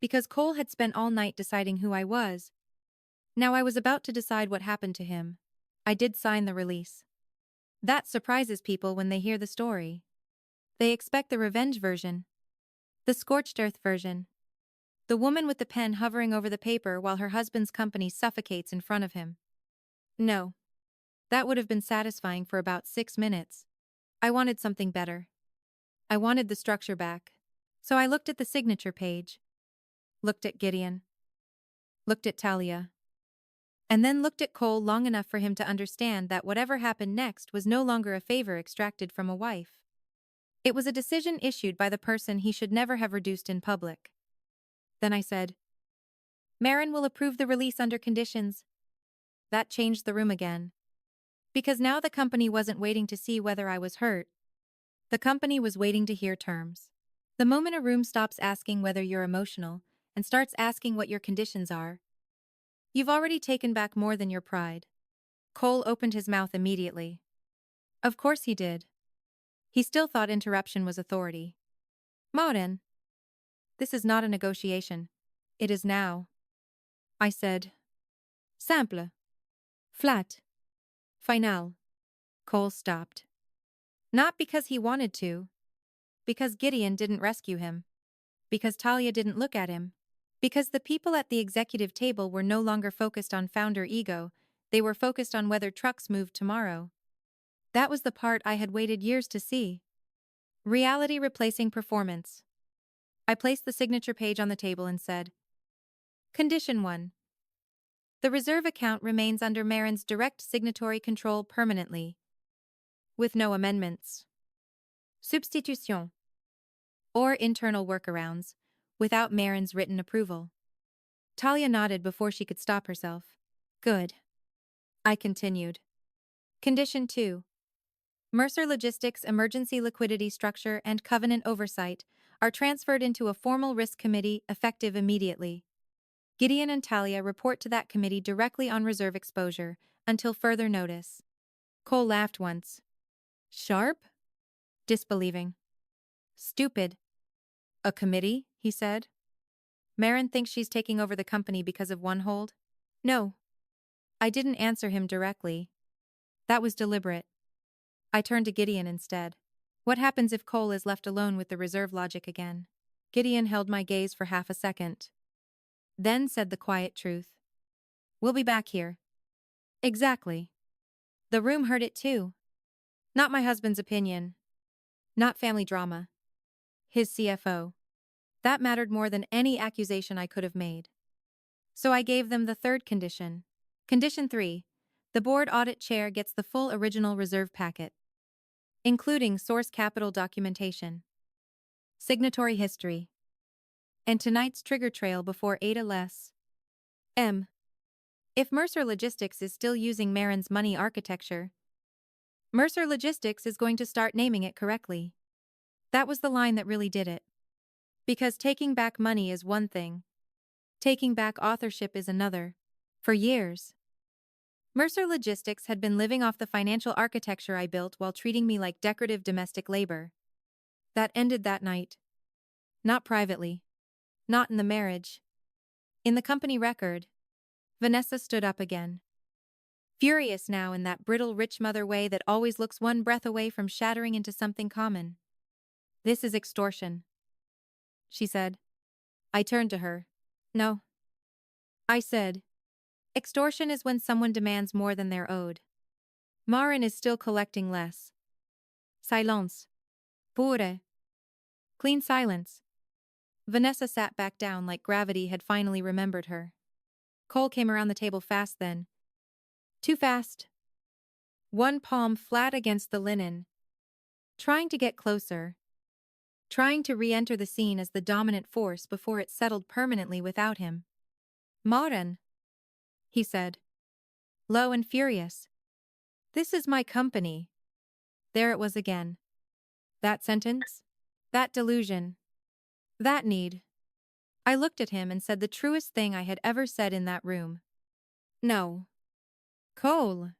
Because Cole had spent all night deciding who I was, now I was about to decide what happened to him. I did sign the release. That surprises people when they hear the story. They expect the revenge version. The scorched earth version. The woman with the pen hovering over the paper while her husband's company suffocates in front of him. No. That would have been satisfying for about 6 minutes. I wanted something better. I wanted the structure back. So I looked at the signature page. Looked at Gideon. Looked at Talia. And then looked at Cole long enough for him to understand that whatever happened next was no longer a favor extracted from a wife. It was a decision issued by the person he should never have reduced in public. Then I said, Marin will approve the release under conditions. That changed the room again. Because now the company wasn't waiting to see whether I was hurt. The company was waiting to hear terms. The moment a room stops asking whether you're emotional and starts asking what your conditions are, you've already taken back more than your pride. Cole opened his mouth immediately. Of course he did. He still thought interruption was authority. Marin. This is not a negotiation. It is now. I said. Simple. Flat. Final. Cole stopped. Not because he wanted to. Because Gideon didn't rescue him. Because Talia didn't look at him. Because the people at the executive table were no longer focused on founder ego, they were focused on whether trucks moved tomorrow. That was the part I had waited years to see. Reality replacing performance. I placed the signature page on the table and said, Condition 1. The reserve account remains under Marin's direct signatory control permanently. With no amendments. Substitution. Or internal workarounds, without Marin's written approval. Talia nodded before she could stop herself. Good. I continued. Condition 2. Mercer Logistics emergency liquidity structure and covenant oversight are transferred into a formal risk committee effective immediately. Gideon and Talia report to that committee directly on reserve exposure until further notice. Cole laughed once. Sharp? Disbelieving. Stupid. A committee, he said. Marin thinks she's taking over the company because of one hold? No. I didn't answer him directly. That was deliberate. I turned to Gideon instead. What happens if Cole is left alone with the reserve logic again? Gideon held my gaze for half a second. Then said the quiet truth. We'll be back here. Exactly. The room heard it too. Not my husband's opinion. Not family drama. His CFO. That mattered more than any accusation I could have made. So I gave them the third condition. Condition 3. The board audit chair gets the full original reserve packet, including source capital documentation, signatory history, and tonight's trigger trail before Ada less. M. If Mercer Logistics is still using Marin's money architecture, Mercer Logistics is going to start naming it correctly. That was the line that really did it. Because taking back money is one thing. Taking back authorship is another. For years, Mercer Logistics had been living off the financial architecture I built while treating me like decorative domestic labor. That ended that night. Not privately. Not in the marriage. In the company record. Vanessa stood up again. Furious now in that brittle rich mother way that always looks one breath away from shattering into something common. This is extortion, she said. I turned to her. No. I said. Extortion is when someone demands more than they're owed. Marin is still collecting less. Silence. Pure. Clean silence. Vanessa sat back down like gravity had finally remembered her. Cole came around the table fast then. Too fast. One palm flat against the linen. Trying to get closer. Trying to re-enter the scene as the dominant force before it settled permanently without him. Marin, he said. Low and furious. This is my company. There it was again. That sentence. That delusion. That need. I looked at him and said the truest thing I had ever said in that room. No. Cole.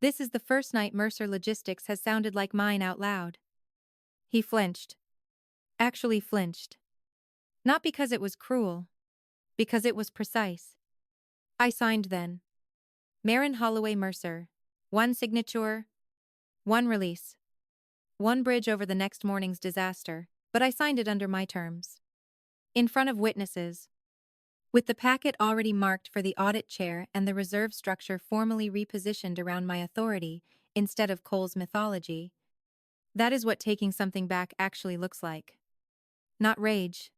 This is the first night Mercer Logistics has sounded like mine out loud. He flinched. Actually flinched. Not because it was cruel. Because it was precise. I signed then. Marin Holloway Mercer. One signature. One release. One bridge over the next morning's disaster, but I signed it under my terms. In front of witnesses. With the packet already marked for the audit chair and the reserve structure formally repositioned around my authority instead of Cole's mythology. That is what taking something back actually looks like. Not rage.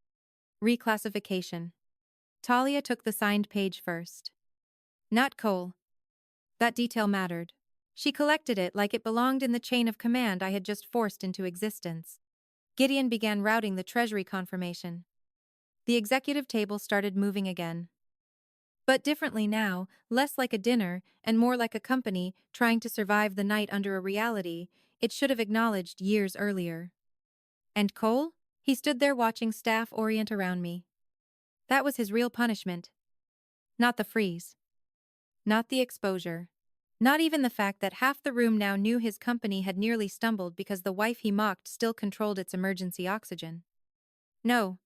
Reclassification. Talia took the signed page first. Not Cole. That detail mattered. She collected it like it belonged in the chain of command I had just forced into existence. Gideon began routing the treasury confirmation. The executive table started moving again. But differently now, less like a dinner and more like a company trying to survive the night under a reality it should have acknowledged years earlier. And Cole? He stood there watching staff orient around me. That was his real punishment. Not the freeze. Not the exposure. Not even the fact that half the room now knew his company had nearly stumbled because the wife he mocked still controlled its emergency oxygen. No.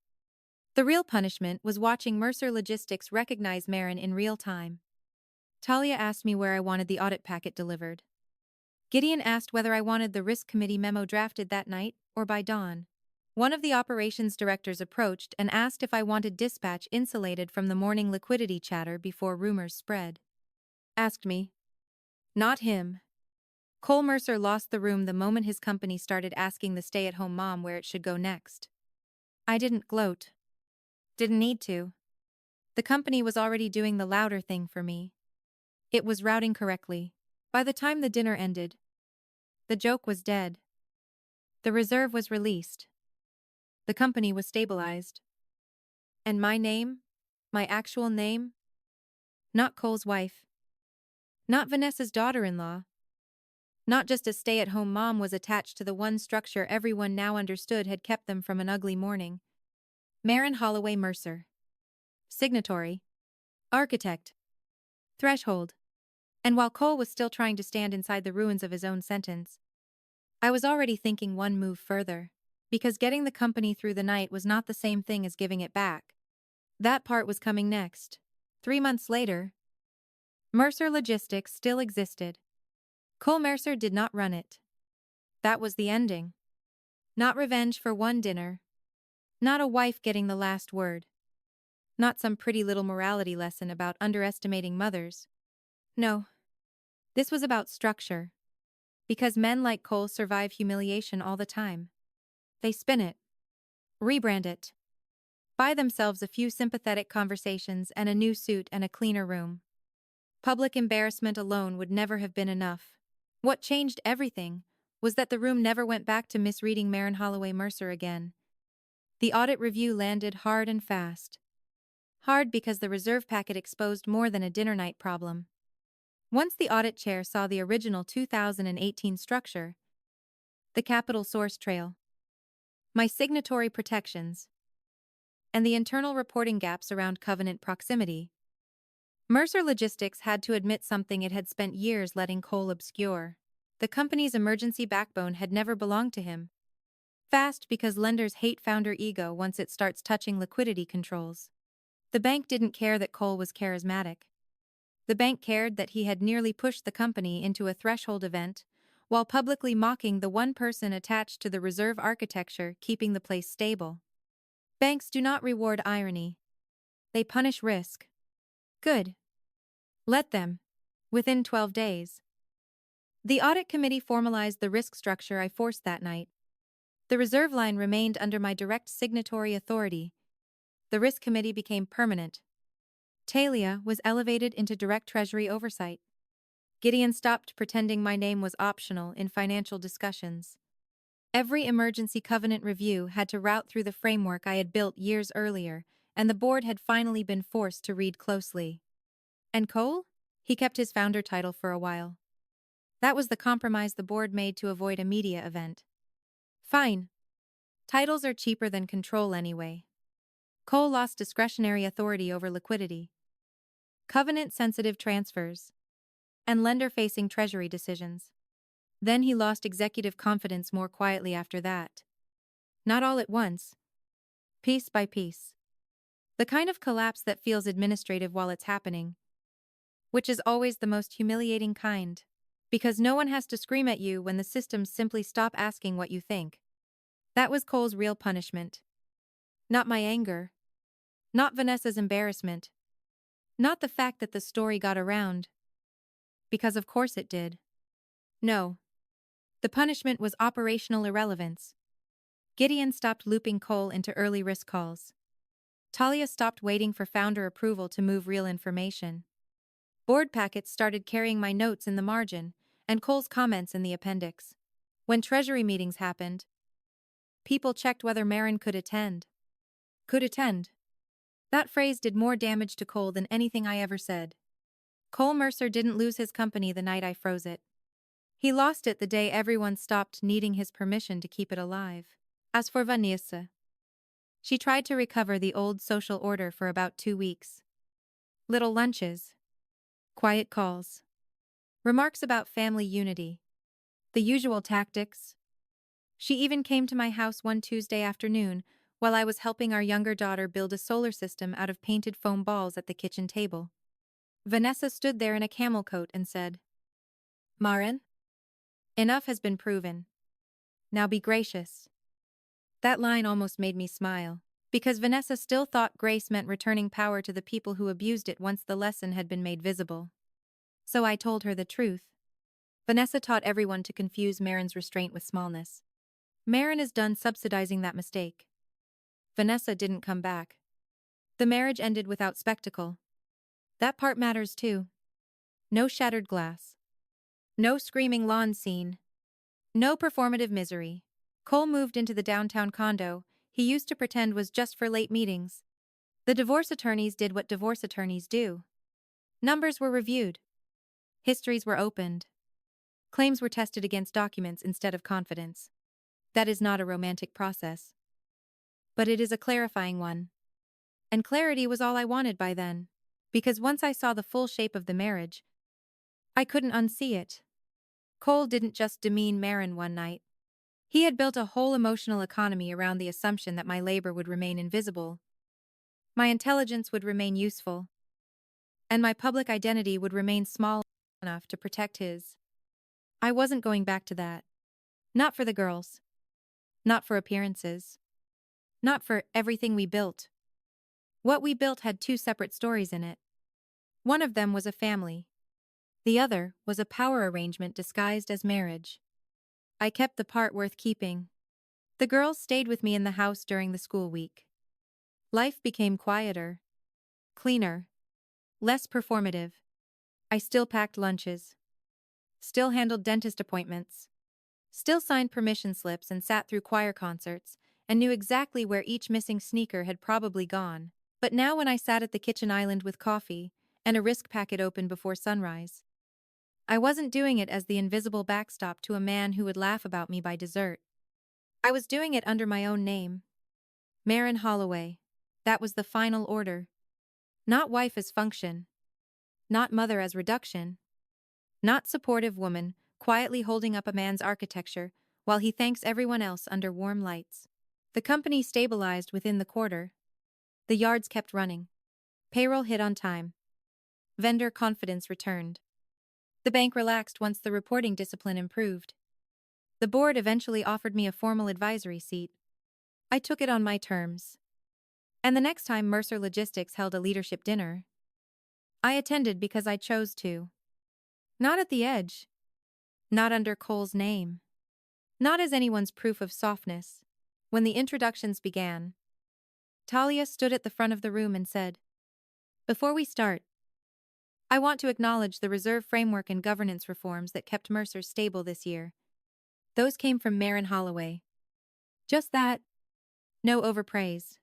The real punishment was watching Mercer Logistics recognize Marin in real time. Talia asked me where I wanted the audit packet delivered. Gideon asked whether I wanted the risk committee memo drafted that night or by dawn. One of the operations directors approached and asked if I wanted dispatch insulated from the morning liquidity chatter before rumors spread. Asked me. Not him. Cole Mercer lost the room the moment his company started asking the stay-at-home mom where it should go next. I didn't gloat. Didn't need to. The company was already doing the louder thing for me. It was routing correctly. By the time the dinner ended, the joke was dead. The reserve was released. The company was stabilized. And my name? My actual name? Not Cole's wife. Not Vanessa's daughter-in-law. Not just a stay-at-home mom was attached to the one structure everyone now understood had kept them from an ugly morning. Marin Holloway Mercer. Signatory. Architect. Threshold. And while Cole was still trying to stand inside the ruins of his own sentence, I was already thinking one move further, because getting the company through the night was not the same thing as giving it back. That part was coming next. 3 months later, Mercer Logistics still existed. Cole Mercer did not run it. That was the ending. Not revenge for one dinner. Not a wife getting the last word. Not some pretty little morality lesson about underestimating mothers. No. This was about structure. Because men like Cole survive humiliation all the time. They spin it. Rebrand it. Buy themselves a few sympathetic conversations and a new suit and a cleaner room. Public embarrassment alone would never have been enough. What changed everything was that the room never went back to misreading Marin Holloway Mercer again. The audit review landed hard and fast. Hard because the reserve packet exposed more than a dinner night problem. Once the audit chair saw the original 2018 structure, the capital source trail, my signatory protections, and the internal reporting gaps around covenant proximity, Mercer Logistics had to admit something it had spent years letting Cole obscure. The company's emergency backbone had never belonged to him. Fast because lenders hate founder ego once it starts touching liquidity controls. The bank didn't care that Cole was charismatic. The bank cared that he had nearly pushed the company into a threshold event, while publicly mocking the one person attached to the reserve architecture keeping the place stable. Banks do not reward irony. They punish risk. Good. Let them. Within 12 days. The audit committee formalized the risk structure I forced that night. The reserve line remained under my direct signatory authority. The risk committee became permanent. Talia was elevated into direct treasury oversight. Gideon stopped pretending my name was optional in financial discussions. Every emergency covenant review had to route through the framework I had built years earlier, and the board had finally been forced to read closely. And Cole? He kept his founder title for a while. That was the compromise the board made to avoid a media event. Fine. Titles are cheaper than control anyway. Cole lost discretionary authority over liquidity, covenant-sensitive transfers, and lender-facing treasury decisions. Then he lost executive confidence more quietly after that. Not all at once. Piece by piece. The kind of collapse that feels administrative while it's happening. Which is always the most humiliating kind. Because no one has to scream at you when the systems simply stop asking what you think. That was Cole's real punishment. Not my anger. Not Vanessa's embarrassment. Not the fact that the story got around. Because of course it did. No. The punishment was operational irrelevance. Gideon stopped looping Cole into early risk calls. Talia stopped waiting for founder approval to move real information. Board packets started carrying my notes in the margin, and Cole's comments in the appendix. When treasury meetings happened, people checked whether Marin could attend. Could attend. That phrase did more damage to Cole than anything I ever said. Cole Mercer didn't lose his company the night I froze it. He lost it the day everyone stopped needing his permission to keep it alive. As for Vanessa, she tried to recover the old social order for about 2 weeks. Little lunches. Quiet calls. Remarks about family unity. The usual tactics. She even came to my house one Tuesday afternoon while I was helping our younger daughter build a solar system out of painted foam balls at the kitchen table. Vanessa stood there in a camel coat and said, "Marin? Enough has been proven. Now be gracious." That line almost made me smile, because Vanessa still thought grace meant returning power to the people who abused it once the lesson had been made visible. So I told her the truth. Vanessa taught everyone to confuse Marin's restraint with smallness. Marin is done subsidizing that mistake. Vanessa didn't come back. The marriage ended without spectacle. That part matters too. No shattered glass. No screaming lawn scene. No performative misery. Cole moved into the downtown condo he used to pretend was just for late meetings. The divorce attorneys did what divorce attorneys do. Numbers were reviewed. Histories were opened. Claims were tested against documents instead of confidence. That is not a romantic process. But it is a clarifying one. And clarity was all I wanted by then. Because once I saw the full shape of the marriage, I couldn't unsee it. Cole didn't just demean Marin one night. He had built a whole emotional economy around the assumption that my labor would remain invisible. My intelligence would remain useful. And my public identity would remain small enough to protect his. I wasn't going back to that. Not for the girls. Not for appearances. Not for everything we built. What we built had 2 separate stories in it. One of them was a family. The other was a power arrangement disguised as marriage. I kept the part worth keeping. The girls stayed with me in the house during the school week. Life became quieter, cleaner, less performative. I still packed lunches. Still handled dentist appointments. Still signed permission slips and sat through choir concerts, and knew exactly where each missing sneaker had probably gone. But now when I sat at the kitchen island with coffee and a risk packet open before sunrise, I wasn't doing it as the invisible backstop to a man who would laugh about me by dessert. I was doing it under my own name. Marin Holloway. That was the final order. Not wife as function. Not mother as reduction. Not supportive woman, quietly holding up a man's architecture while he thanks everyone else under warm lights. The company stabilized within the quarter. The yards kept running. Payroll hit on time. Vendor confidence returned. The bank relaxed once the reporting discipline improved. The board eventually offered me a formal advisory seat. I took it on my terms. And the next time Mercer Logistics held a leadership dinner, I attended because I chose to. Not at the edge. Not under Cole's name. Not as anyone's proof of softness. When the introductions began, Talia stood at the front of the room and said, "Before we start, I want to acknowledge the reserve framework and governance reforms that kept Mercer stable this year. Those came from Marin Holloway. Just that. No overpraise.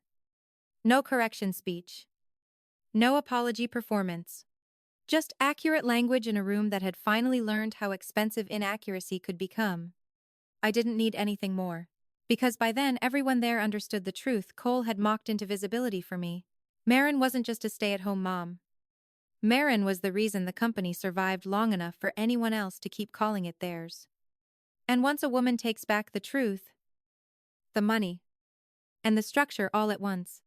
No correction speech. No apology performance. Just accurate language in a room that had finally learned how expensive inaccuracy could become. I didn't need anything more. Because by then everyone there understood the truth Cole had mocked into visibility for me. Marin wasn't just a stay-at-home mom. Marin was the reason the company survived long enough for anyone else to keep calling it theirs. And once a woman takes back the truth, the money, and the structure all at once,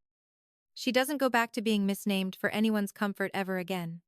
she doesn't go back to being misnamed for anyone's comfort ever again.